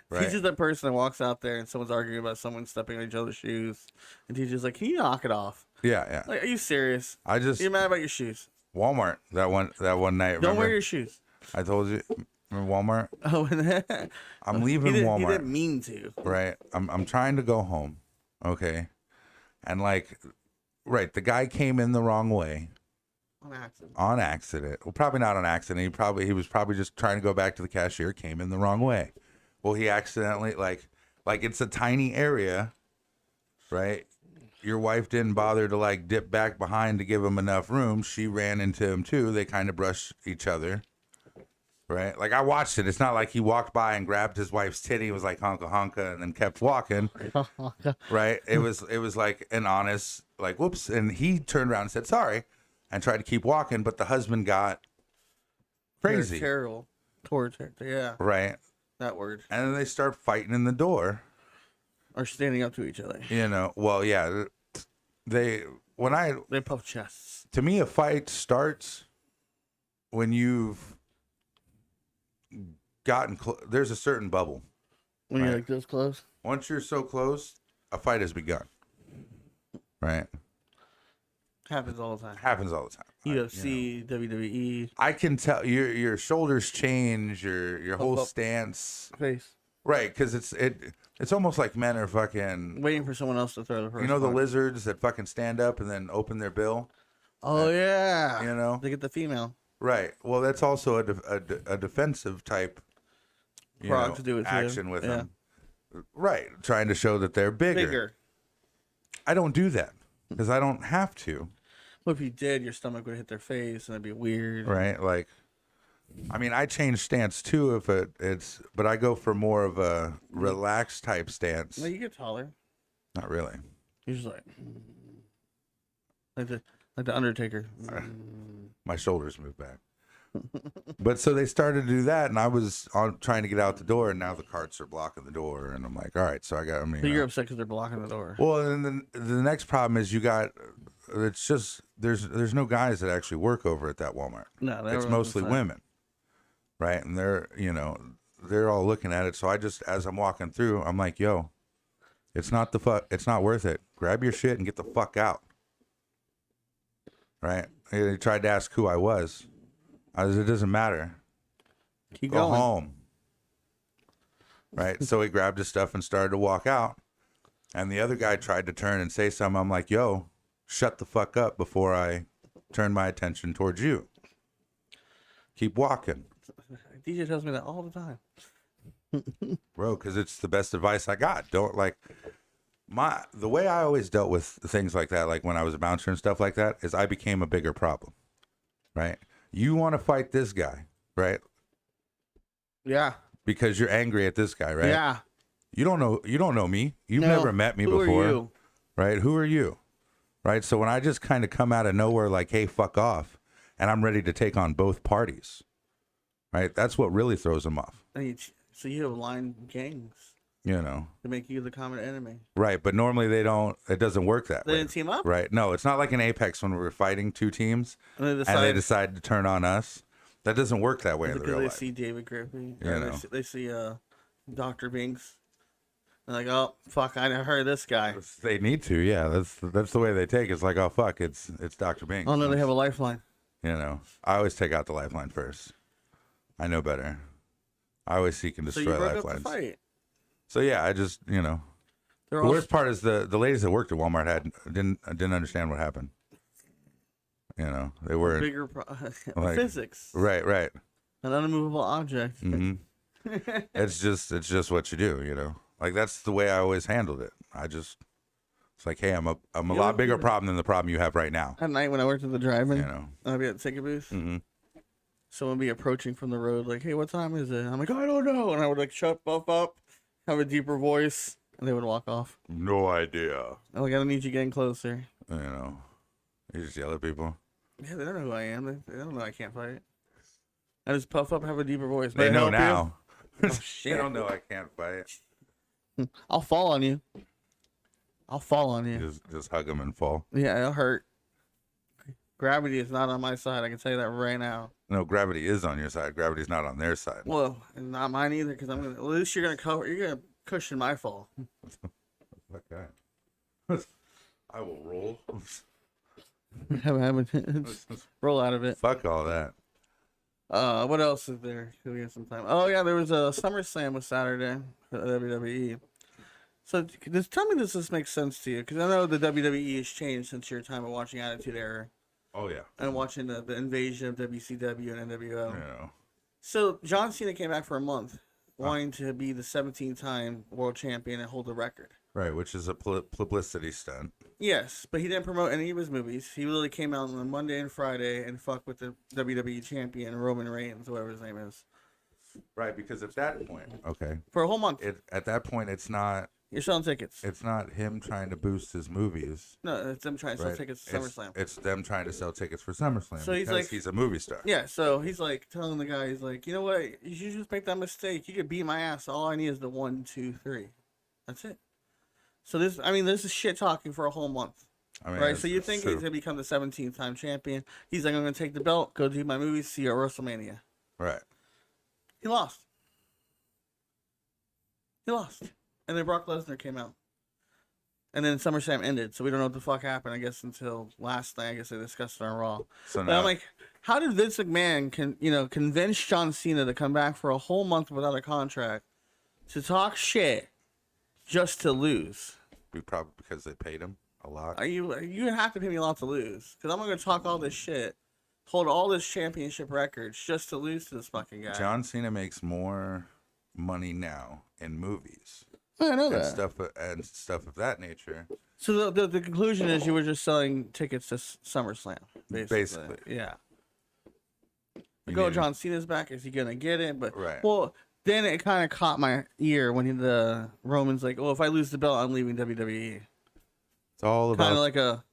Right? He's just that person that walks out there and someone's arguing about someone stepping on each other's shoes, and he's just like, "Can you knock it off?" Yeah. Like, are you serious? You're mad about your shoes. Walmart that one night. Don't wear your shoes. I told you. Remember Walmart? Oh, I'm leaving Walmart. He didn't mean to. Right. I'm trying to go home. Okay. And like, right, the guy came in the wrong way. On accident. Well, probably not on accident. He was probably just trying to go back to the cashier, came in the wrong way. Well, he accidentally like it's a tiny area, right? Your wife didn't bother to like dip back behind to give him enough room. She ran into him too. They kind of brushed each other. Right? Like I watched it. It's not like he walked by and grabbed his wife's titty, was like honka honka, and then kept walking. Right? It was like an honest like whoops, and he turned around and said sorry. and tried to keep walking, but the husband got crazy. Terrible towards her. Yeah. Right. That word. And then they start fighting in the door. Or standing up to each other. You know, well, yeah. They puff chests. To me, a fight starts when you've gotten there's a certain bubble. When right? you're like this close? Once you're so close, a fight has begun. Right? Happens all the time. Happens all the time. UFC, WWE. I can tell your shoulders change, your whole stance. Face. Right, because it's almost like men are fucking waiting for someone else to throw the first. You know the lizards that fucking stand up and then open their bill? Oh, yeah. You know? They get the female. Right. Well, that's also a defensive type to do it action with them. Right. Trying to show that they're bigger. I don't do that because I don't have to. Well, if you did, your stomach would hit their face and it'd be weird. Right. Like, I mean, I change stance too if but I go for more of a relaxed type stance. No, you get taller. Not really. You're just like the Undertaker. My shoulders move back. But so they started to do that, and I was trying to get out the door, and now the carts are blocking the door, and I'm like, all right, so So you're upset because they're blocking the door. Well, and then the next problem is it's just there's no guys that actually work over at that Walmart. No, it's mostly women, right? And they're all looking at it. So I just, as I'm walking through, I'm like, yo, it's not worth it. Grab your shit and get the fuck out. Right? He tried to ask who I was. I said, it doesn't matter. Keep Go going. home. Right? So he grabbed his stuff and started to walk out. And the other guy tried to turn and say something. I'm like, yo, shut the fuck up before I turn my attention towards you. Keep walking. DJ tells me that all the time. Bro, because it's the best advice I got. Don't the way I always dealt with things like that, like when I was a bouncer and stuff like that, is I became a bigger problem. Right? You want to fight this guy, right? Yeah. Because you're angry at this guy, right? Yeah. You don't know me. You've never met me before. Who are you? Right? Who are you? Right? So when I just kind of come out of nowhere like, hey, fuck off, and I'm ready to take on both parties, right? That's what really throws them off. So you have line gangs. You know. To make you the common enemy. Right, but normally it doesn't work that way. They didn't team up? Right. No, it's not like in Apex when we were fighting two teams and they decide to turn on us. That doesn't work that way in the real life. They see David Griffey. You know. They see Dr. Binks. They're like, oh, fuck, I never heard of this guy. They need to, yeah. That's the way they take it. It's like, oh, fuck, it's Dr. Binks. Oh, no, they have a lifeline. You know, I always take out the lifeline first. I know better. I always seek and destroy lifelines. So you broke up the fight. So yeah, I just, the worst part is the ladies that worked at Walmart didn't understand what happened. You know, they were bigger physics. Right. An unmovable object. Mm-hmm. It's just what you do, you know. Like that's the way I always handled it. It's like, hey, I'm a lot bigger problem than the problem you have right now. At night when I worked at the drive-in, you know, I'd be at the ticket booth. Mm-hmm. Someone would be approaching from the road, like, hey, what time is it? I'm like, I don't know. And I would like shut buff up, have a deeper voice, and they would walk off. No idea. I'm like, I don't need you getting closer. You know, you just yell at people. Yeah, they don't know who I am. They don't know I can't fight. I just puff up, have a deeper voice. They know now. Oh, shit. They don't know I can't fight. I'll fall on you. Just hug them and fall. Yeah, it'll hurt. Gravity is not on my side. I can tell you that right now. No, gravity is on your side. Gravity's not on their side. Well, and not mine either. Because at least you're gonna cushion my fall. Okay. I will roll. Roll out of it. Fuck all that. What else is there? Should we get some time? Oh yeah, there was a SummerSlam was Saturday for the WWE. So tell me, does this make sense to you? Because I know the WWE has changed since your time of watching Attitude Era. Oh yeah. And watching the invasion of WCW and NWO. Yeah. So John Cena came back for a month, wanting to be the 17th time world champion and hold the record. Right, which is a publicity stunt. Yes, but he didn't promote any of his movies. He literally came out on Monday and Friday and fucked with the WWE champion, Roman Reigns, whatever his name is. Right, because at that point, okay. For a whole month. At that point, it's not, You're selling tickets. It's not him trying to boost his movies. No, it's them trying to sell tickets to SummerSlam. It's them trying to sell tickets for SummerSlam. So he's a movie star. Yeah, so he's like telling the guy, he's like, you know what? You should just make that mistake. You could beat my ass. All I need is the 1, 2, 3. That's it. So this is shit talking for a whole month. Right? So you think he's going to become the 17th time champion. He's like, I'm going to take the belt, go do my movies, see you at WrestleMania. Right. He lost. And then Brock Lesnar came out. And then SummerSlam ended, so we don't know what the fuck happened, I guess, until last night. I guess they discussed it on Raw. So but I'm like, how did Vince McMahon convince John Cena to come back for a whole month without a contract to talk shit just to lose? Probably because they paid him a lot. You have to pay me a lot to lose, because I'm going to talk all this shit, hold all this championship records just to lose to this fucking guy. John Cena makes more money now in movies. I know that. And stuff of that nature. So the conclusion is you were just selling tickets to SummerSlam, basically. Yeah. John Cena's back. Is he going to get it? But right. Well, then it kind of caught my ear when the Roman's like, if I lose the belt, I'm leaving WWE. It's all about... Kind of like a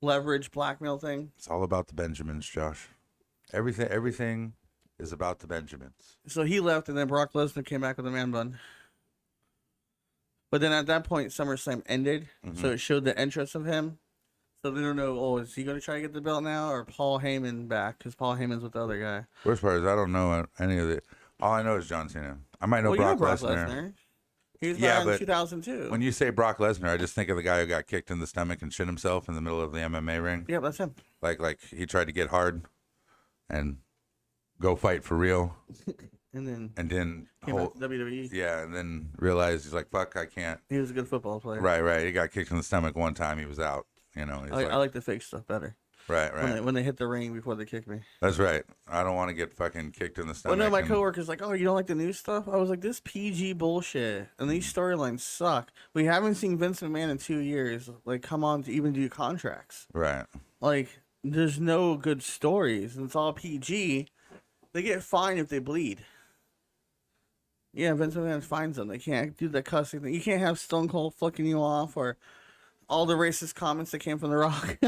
leverage blackmail thing. It's all about the Benjamins, Josh. Everything is about the Benjamins. So he left, and then Brock Lesnar came back with a man bun. But then at that point, SummerSlam ended, so it showed the entrance of him. So they don't know, is he going to try to get the belt now, or Paul Heyman back? Because Paul Heyman's with the other guy. Worst part is I don't know any of it. All I know is John Cena. I might know Brock Lesnar. He was back in 2002. When you say Brock Lesnar, I just think of the guy who got kicked in the stomach and shit himself in the middle of the MMA ring. Yeah, that's him. Like he tried to get hard and go fight for real. And then came back to WWE. Yeah, and then realized he's like, fuck, I can't. He was a good football player. Right. He got kicked in the stomach one time. He was out. I like the fake stuff better. Right. When they hit the ring before they kick me. That's right. I don't want to get fucking kicked in the stomach. Well, no, my coworker's like, you don't like the new stuff? I was like, this PG bullshit. And these storylines suck. We haven't seen Vince McMahon in 2 years, come on to even do contracts. Right. There's no good stories. It's all PG. They get fined if they bleed. Yeah, Vince McMahon finds them. They can't do the cussing thing. You can't have Stone Cold fucking you off or all the racist comments that came from The Rock.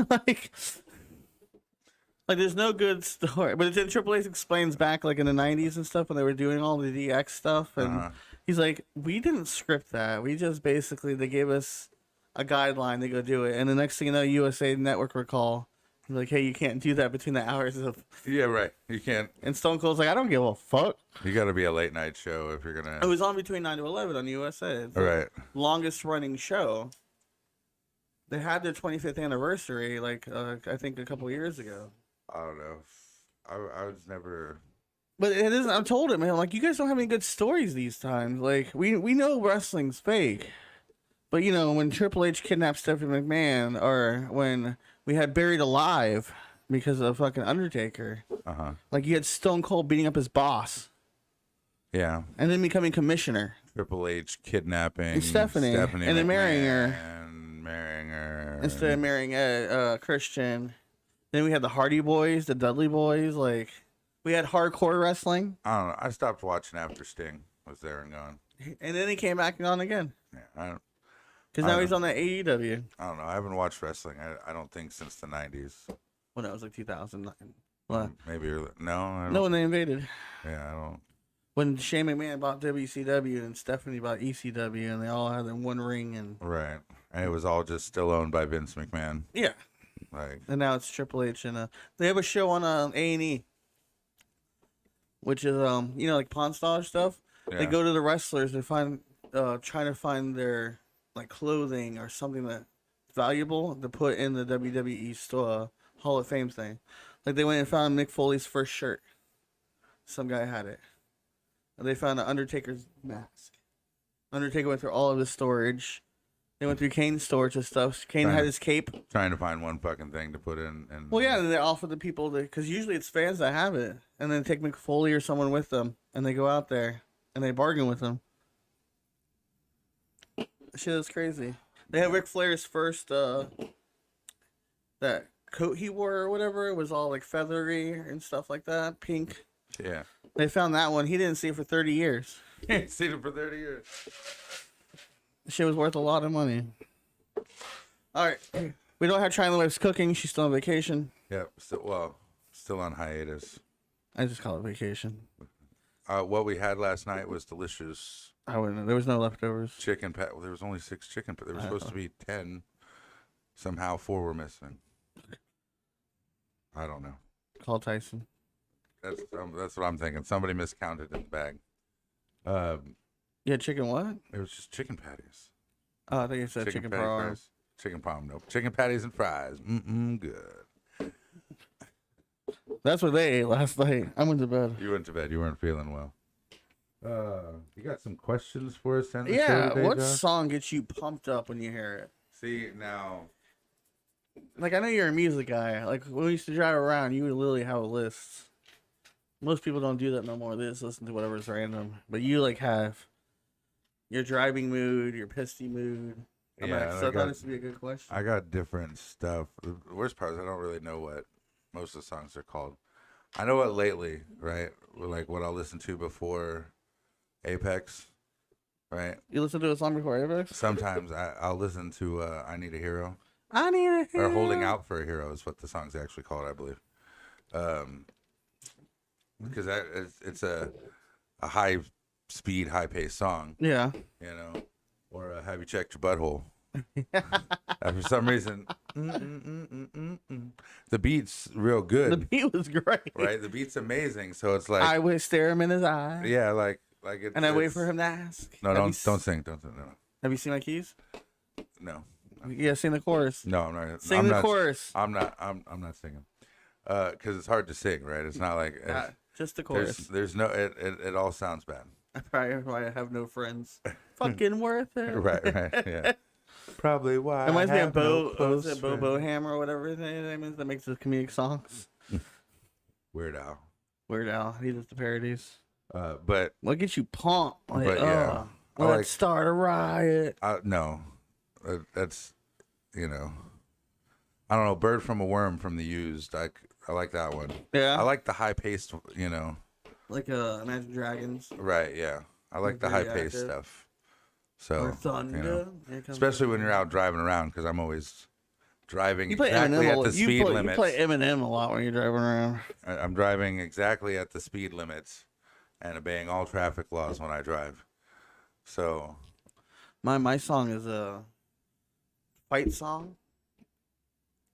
There's no good story. But then Triple H explains back, in the 90s and stuff, when they were doing all the DX stuff. And he's like, we didn't script that. We just they gave us a guideline to go do it. And the next thing you know, USA Network would call. Like, hey, you can't do that between the hours of... Yeah, right. You can't. And Stone Cold's like, I don't give a fuck. You got to be a late night show if you're going to... It was on between 9 to 11 on USA. It's right. Longest running show. They had their 25th anniversary, I think a couple years ago. I don't know. I was never... But it isn't... I told him, man, you guys don't have any good stories these times. We know wrestling's fake. But, when Triple H kidnapped Stephanie McMahon, or when... We had Buried Alive because of fucking Undertaker. You had Stone Cold beating up his boss. Yeah. And then becoming commissioner. Triple H kidnapping and Stephanie and then marrying her. Instead of marrying Christian. Then we had the Hardy Boys, the Dudley Boys. We had hardcore wrestling. I don't know. I stopped watching after Sting was there and gone. And then he came back and on again. Yeah, because now he's on the AEW. I don't know. I haven't watched wrestling. I don't think since the 90s. Well, that was 2009. Well, maybe no. No, when they invaded. Yeah, I don't. When Shane McMahon bought WCW and Stephanie bought ECW, and they all had in one ring, and right, and it was all just still owned by Vince McMahon. Yeah. And now it's Triple H, and they have a show on A&E, which is Pawn Stars stuff. Yeah. They go to the wrestlers and trying to find their clothing or something that's valuable to put in the WWE store Hall of Fame thing. They went and found Mick Foley's first shirt. Some guy had it. And they found the Undertaker's mask. Undertaker went through all of his storage. They went through Kane's storage and stuff. Kane had his cape. Trying to find one fucking thing to put in. And well, yeah, and they offer the people because usually it's fans that have it, and then take Mick Foley or someone with them, and they go out there and they bargain with them. Shit is crazy. They had Ric Flair's first that coat he wore or whatever. It was all feathery and stuff like that, pink. Yeah. They found that one. He didn't see it for 30 years. He didn't see it for 30 years. Shit was worth a lot of money. All right. We don't have China Wife's cooking. She's still on vacation. Yep. Still on hiatus. I just call it vacation. What we had last night was delicious. I wouldn't. There was no leftovers. Chicken pat. There was only 6 chicken. There were supposed to be 10. Somehow 4 were missing. I don't know. Call Tyson. That's what I'm thinking. Somebody miscounted in the bag. Yeah, chicken what? It was just chicken patties. Oh, I think you said chicken fries. Chicken parm, nope. Chicken patties and fries. Good. That's what they ate last night. I went to bed. You went to bed. You weren't feeling well. You got some questions for us? Yeah, today, what Josh? song gets you pumped up when you hear it? See, now... Like, I know you're a music guy. Like, when we used to drive around, you would literally have a list. Most people don't do that no more. They just listen to whatever's random. But you, like, have your driving mood, your pissy mood. So I thought this would be a good question. I got different stuff. The worst part is I don't really know what most of the songs are called. I know what lately, right? Like, what I'll listen to before Apex, right? You listen to a song before Apex? Sometimes I'll listen to I Need a Hero. I Need a Hero. Or Holding Out for a Hero is what the song's actually called, I believe. Because it's a high speed, high paced song. Yeah. You know, or Have You Checked Your Butthole? For some reason, the beat's real good. The beat was great. Right? The beat's amazing. So it's like I would stare him in his eye. Yeah, like it. And I wait for him to ask. No, don't sing. Don't sing. No. Have you seen my keys? No. Yeah, sing the chorus. No, I'm not. Sing the chorus. I'm not singing. Because it's hard to sing, right? It's not like just the chorus. There's no. It all sounds bad. I probably why I have no friends. Fucking worth it. Right. Yeah. Probably why. It reminds me of Bo Boham or whatever his name is that makes the comedic songs. Weird Al. He does the parodies. But what gets you pumped? Like, but yeah, let's start a riot. No, that's I don't know. Bird from a Worm from the Used. I like that one. Yeah. I like the high paced. Like Imagine Dragons. Right. Yeah. I like the high paced stuff. So, or Thunder. Especially when you're out driving around, because I'm always driving exactly at the speed limits. You play Eminem a lot when you're driving around. I'm driving exactly at the speed limits and obeying all traffic laws when I drive. So, my song is a fight song.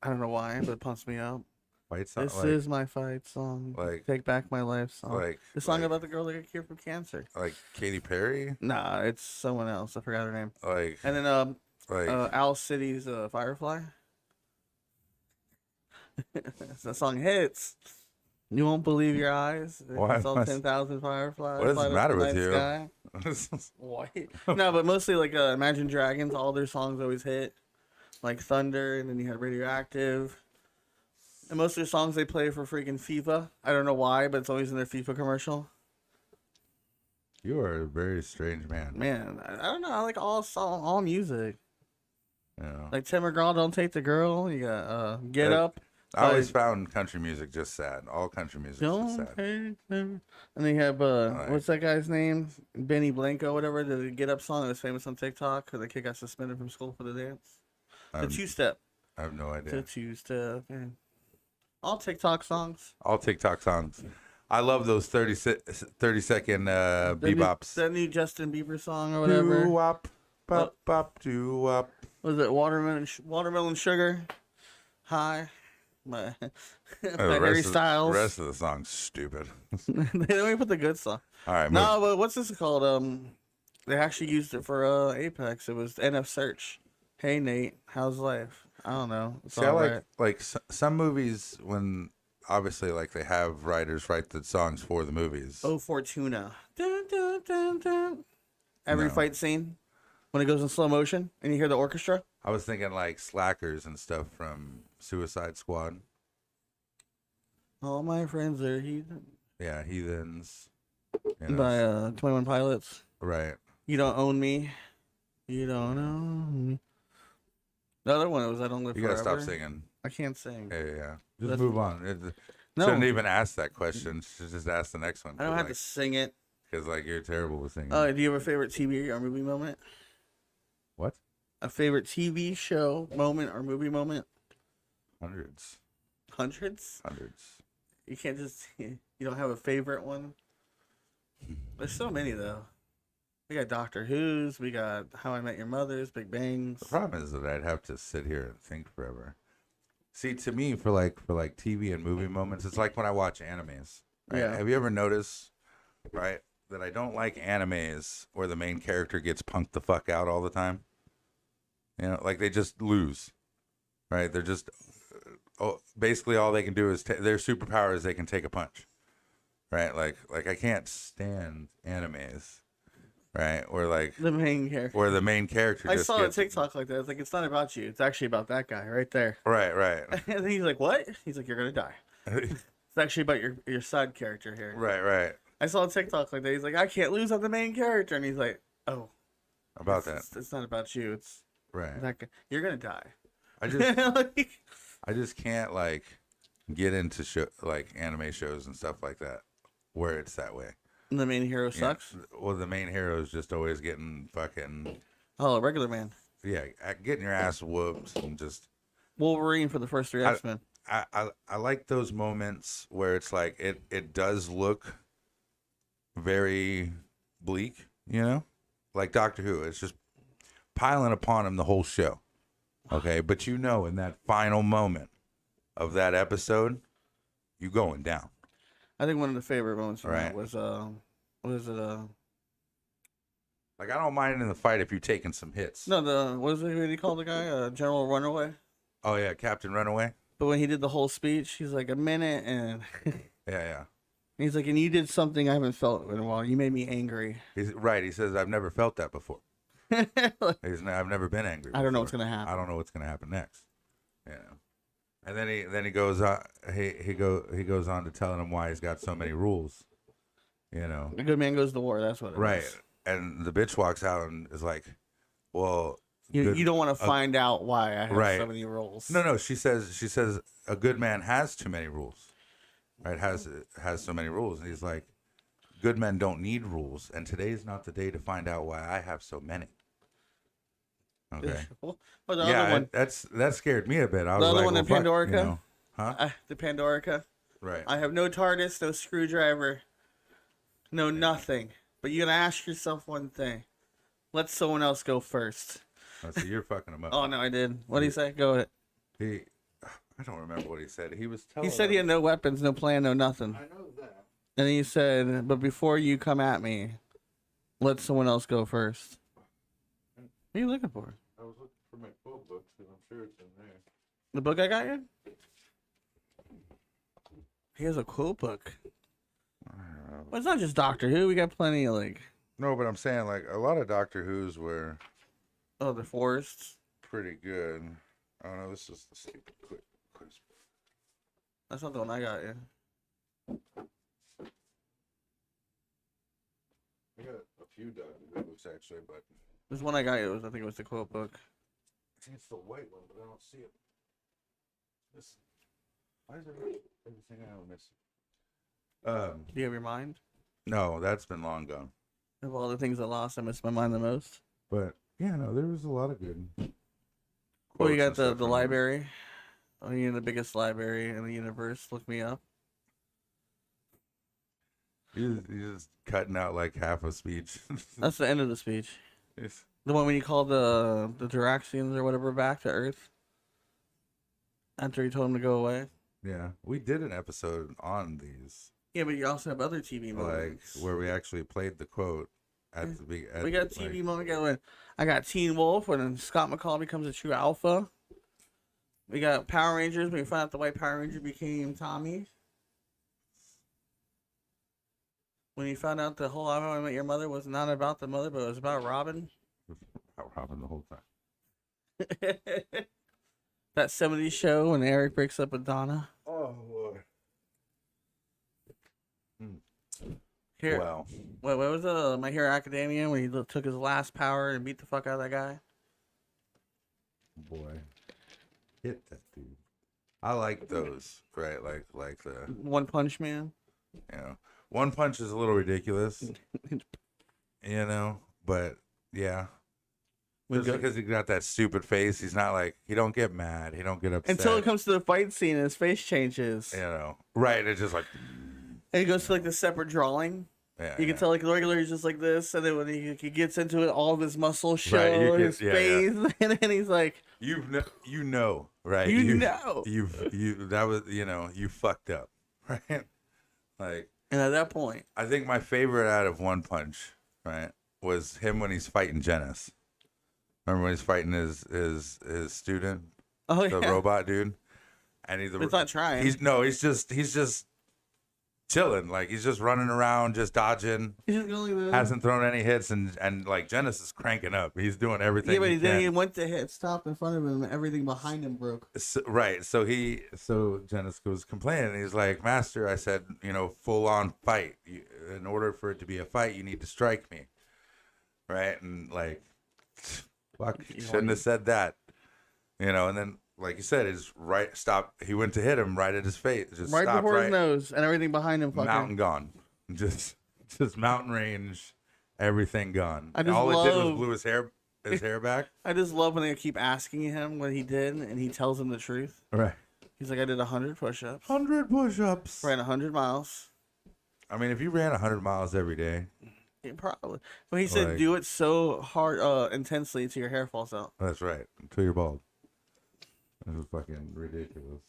I don't know why, but it pumps me up. Fight song. This is my fight song. Like Take Back My Life song. The song about the girl that got cured from cancer. Like Katy Perry? Nah, it's someone else. I forgot her name. And then Owl City's Firefly. That song hits. You won't believe your eyes. Why? I saw 10,000 fireflies. What is the matter with you? White. No, but mostly like Imagine Dragons. All their songs always hit. Like Thunder, and then you had Radioactive. And most of their songs they play for freaking FIFA. I don't know why, but it's always in their FIFA commercial. You are a very strange man. Man, I don't know. I like all music. Yeah. Like Tim McGraw, Don't Take the Girl. You got Get Up. I always found country music just sad. All country music is just sad. And then you have what's that guy's name? Benny Blanco, whatever. The Get Up song that was famous on TikTok because the kid got suspended from school for the dance. The two-step. I have no idea. The two-step. Man. All TikTok songs. All TikTok songs. I love those 30-second bebops. That new Justin Bieber song or whatever. Doo-wop, bop, bop, doo-wop. Was it Watermelon Sugar? Hi. My Harry Styles. The rest of the song's stupid. They don't even put the good song. All right. No, but what's this called? They actually used it for Apex. It was NF Search. Hey Nate, how's life? I don't know. It's See, I like some movies when obviously like they have writers write the songs for the movies. Oh, Fortuna. Dun, dun, dun, dun. Every fight scene when it goes in slow motion and you hear the orchestra. I was thinking like Slackers and stuff from Suicide Squad. All my friends are heathens. Yeah, heathens. By 21 Pilots. Right. You don't own me. You don't own me. The other one was I Don't Live Forever. You gotta stop singing. I can't sing. Yeah. Just move on. Shouldn't even ask that question. Should just ask the next one. I don't have to sing it. Because like you're terrible with singing. Do you have a favorite TV or movie moment? What? A favorite TV show moment or movie moment? Hundreds. Hundreds? Hundreds. You can't just, you don't have a favorite one? There's so many, though. We got Doctor Who's, we got How I Met Your Mother's, Big Bangs. The problem is that I'd have to sit here and think forever. See, to me, for like TV and movie moments, it's like when I watch animes. Right? Yeah. Have you ever noticed, right, that I don't like animes where the main character gets punked the fuck out all the time? You know, like they just lose. Right? They're just basically all they can do is their superpower is they can take a punch. Right? Like I can't stand animes. Right, or like The main character. where the main character. I just saw gets, a TikTok like that. It's like, it's not about you. It's actually about that guy right there. Right. And then he's like, what? He's like, you're going to die. It's actually about your side character here. Right. I saw a TikTok like that. He's like, I can't lose on the main character. And he's like, oh. About that. It's not about you. It's Right. that guy. You're going to die. I just can't like get into like anime shows and stuff like that where it's that way. The main hero sucks? Yeah. Well, the main hero is just always getting fucking... Oh, a regular man. Yeah, getting your ass whooped and just... Wolverine for the first 3 X-Men. I like those moments where it's like it does look very bleak, you know? Like Doctor Who. It's just piling upon him the whole show. Okay? But you know in that final moment of that episode, you going down. I think one of the favorite moments from Right. that was what is it? Like I don't mind in the fight if you're taking some hits. No, what did he call the guy? General Runaway. Oh yeah, Captain Runaway. But when he did the whole speech, he's like, a minute, and Yeah. he's like, and you did something I haven't felt in a while. You made me angry. He's right. He says I've never felt that before. I've never been angry. I don't know before. what's gonna happen. I don't know what's gonna happen next. You know. And then he goes on. He goes on to telling him why he's got so many rules. You know. A good man goes to war. That's what it Right. is. And the bitch walks out and is like, "Well, You don't want to find out why I have right. so many rules." No. She says a good man has too many rules. Right? Has so many rules, and he's like, "Good men don't need rules, and today's not the day to find out why I have so many." Okay. Well, the other Yeah, one, that scared me a bit. I was the other like, one, well, the fuck, Pandorica. you know? Huh? The Pandorica. Right. I have no TARDIS, no screwdriver, no nothing. But you gotta ask yourself one thing: let someone else go first. Oh, so you're fucking him up. Oh no, I did. What did he say? Go ahead. I don't remember what he said. He was telling. He said he had no weapons, no plan, no nothing. I know that. And he said, "But before you come at me, let someone else go first." What are you looking for? I was looking for my quote book because I'm sure it's in there. The book I got you? He has a quote book. Well, it's not just Doctor Who. We got plenty of like. No, but I'm saying like a lot of Doctor Who's were Oh, the forests. pretty good. Oh no, this is the stupid quiz. That's not the one I got you. I got a few Doctor Who books actually, but This one I got you was, I think it was the quote book. I think it's the white one, but I don't see it. This. Why is everything I have missing? Do you have your mind? No, that's been long gone. Of all the things I lost, I miss my mind the most. But yeah, no, there was a lot of good. Well, you quotes got and stuff the in there. library. Oh, you're the biggest library in the universe. Look me up. He's just cutting out like half a speech. That's the end of the speech. It's- The one when you called the Duraxians or whatever back to Earth. After he told them to go away. yeah, we did an episode on these, Yeah, but you also have other TV like moments. where we actually played the quote at the beginning. We got TV moment going. I got Teen Wolf when Scott McCall becomes a true alpha. We got Power Rangers when we found out the White Power Ranger became Tommy. When you found out the whole How I Met Your Mother was not about the mother, but it was about Robin. Robin the whole time. That 70s show when Eric breaks up with Donna. Oh Lord. Here, Well, what was it? My Hero Academia when he took his last power and beat the fuck out of that guy. boy, hit that dude. I like those, right? Like the One Punch Man. One Punch is a little ridiculous, but yeah. Just because he got that stupid face, he's not like, he don't get mad, he don't get upset. Until it comes to the fight scene and his face changes. You know, right? It's just like, and he goes to like the separate drawing. Yeah, you can tell like the regular he's just like this, and then when he gets into it, all of his muscles show, his face, and then he's like, you know, right? You know, that was, you fucked up, right? Like, and at that point, I think my favorite out of One Punch, right, was him when he's fighting Genis. Remember when he's fighting his student, the robot dude, and he's not trying. He's just chilling, like he's just running around, just dodging. He's just going like hasn't thrown any hits, and like Genis is cranking up. He's doing everything. Yeah, but then he went to hit stop in front of him, and everything behind him broke. Right. So Genis was complaining. He's like, Master, I said, full on fight. In order for it to be a fight, you need to strike me. Right. And like, fuck, shouldn't have said that. And then, like you said, he went to hit him right at his face. Just right before his nose, and everything behind him. Mountain gone. Just mountain range, everything gone. All it did was blew his hair back. I just love when they keep asking him what he did, and he tells them the truth. Right. He's like, I did 100 push-ups. 100 push-ups. Ran 100 miles. I mean, if you ran 100 miles every day. Yeah, probably. But he said, do it so hard, intensely, until your hair falls out. That's right. Until you're bald. This is fucking ridiculous.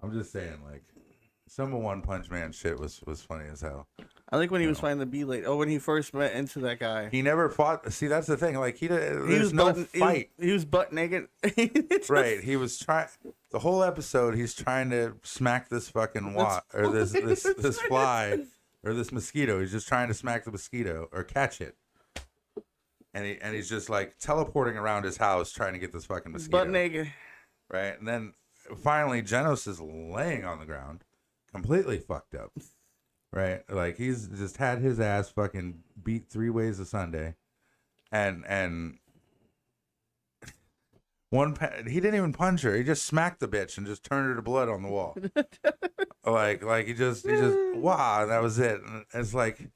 I'm just saying, like, some of One Punch Man shit was funny as hell. I like when he was fighting the B-Late. Oh, when he first met into that guy. He never fought. See, that's the thing. Like, there's no fight. He was butt naked. Right. He was trying. The whole episode, he's trying to smack this fucking this fly or this mosquito. He's just trying to smack the mosquito or catch it. And he's just like teleporting around his house trying to get this fucking mosquito. Butt naked. Right. And then finally, Genos is laying on the ground, completely fucked up. Right. Like he's just had his ass fucking beat 3 ways a Sunday. And he didn't even punch her. He just smacked the bitch and just turned her to blood on the wall. like he just wow, that was it. And it's like,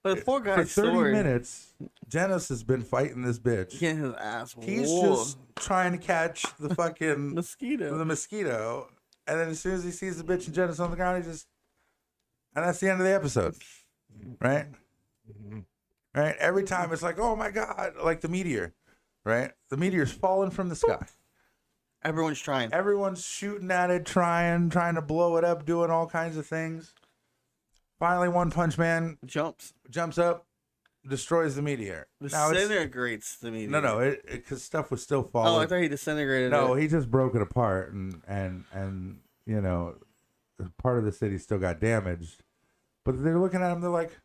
but the poor guy's for 30 minutes, Genos has been fighting this bitch. Getting his ass He's just trying to catch the fucking mosquito. And then as soon as he sees the bitch and Genos on the ground, and that's the end of the episode. Right? Mm-hmm. Right? Every time it's like, oh my God, like the meteor. Right? The meteor's falling from the sky. Everyone's trying. Everyone's shooting at it, trying to blow it up, doing all kinds of things. Finally, One Punch Man jumps up, destroys the meteor. Disintegrates the meteor. No, because stuff was still falling. Oh, I thought he disintegrated it. No, he just broke it apart, and part of the city still got damaged. But they're looking at him, they're like,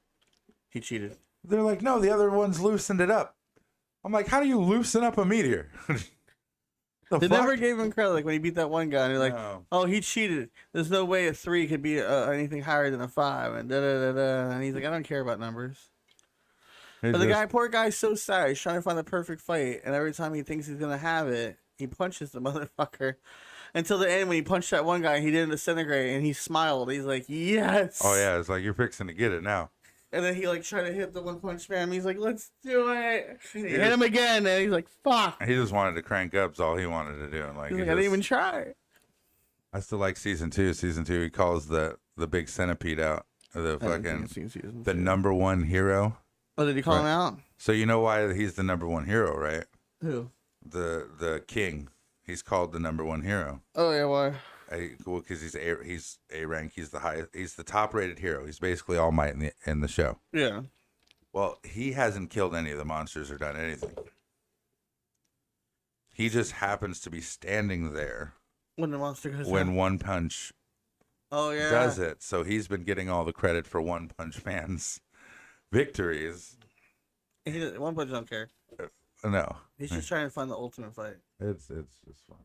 he cheated. They're like, no, the other one's loosened it up. I'm like, how do you loosen up a meteor? They never gave him credit. Like when he beat that one guy, and they're like, "Oh, he cheated. There's no way a 3 could be anything higher than a 5." And And he's like, "I don't care about numbers." But the poor guy's so sad. He's trying to find the perfect fight, and every time he thinks he's gonna have it, he punches the motherfucker. Until the end, when he punched that one guy, he didn't disintegrate, and he smiled. He's like, "Yes." Oh yeah, it's like you're fixing to get it now. And then he tried to hit the One Punch Man. He's like, "Let's do it." And he hit him again, and he's like, "Fuck." He just wanted to crank up. Is all he wanted to do. And he's like, I didn't even try. I still like season 2. Season 2, he calls the big centipede out. The fucking the number 1 hero. Oh, did he call him out? So you know why he's the number 1 hero, right? Who? The king. He's called the number 1 hero. Oh yeah, why? Well, because he's A rank. He's the highest. He's the top rated hero. He's basically All Might in the show. Yeah. Well, he hasn't killed any of the monsters or done anything. He just happens to be standing there when the monster goes when One Punch. Oh yeah. Does it? So he's been getting all the credit for One Punch Man's victories. One Punch don't care. No. He's just trying to find the ultimate fight. It's just fun.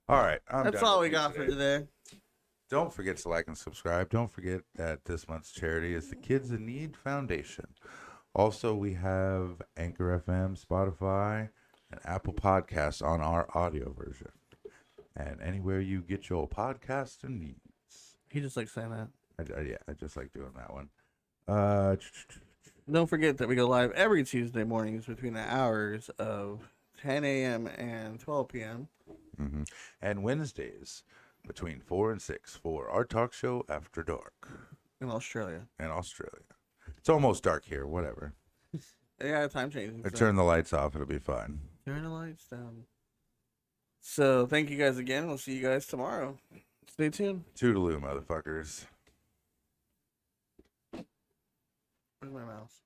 All right. That's all we got for today. Don't forget to like and subscribe. Don't forget that this month's charity is the Kids in Need Foundation. Also, we have Anchor FM, Spotify, and Apple Podcasts on our audio version. And anywhere you get your podcast needs. He just likes saying that. I just like doing that one. Don't forget that we go live every Tuesday mornings between the hours of 10 a.m. and 12 p.m. Mm-hmm. And Wednesdays between 4 and 6 for our talk show After Dark. In Australia. It's almost dark here, whatever. Yeah, time changing. Or turn the lights off, it'll be fine. Turn the lights down. So, thank you guys again. We'll see you guys tomorrow. Stay tuned. Toodaloo, motherfuckers. Where's my mouse?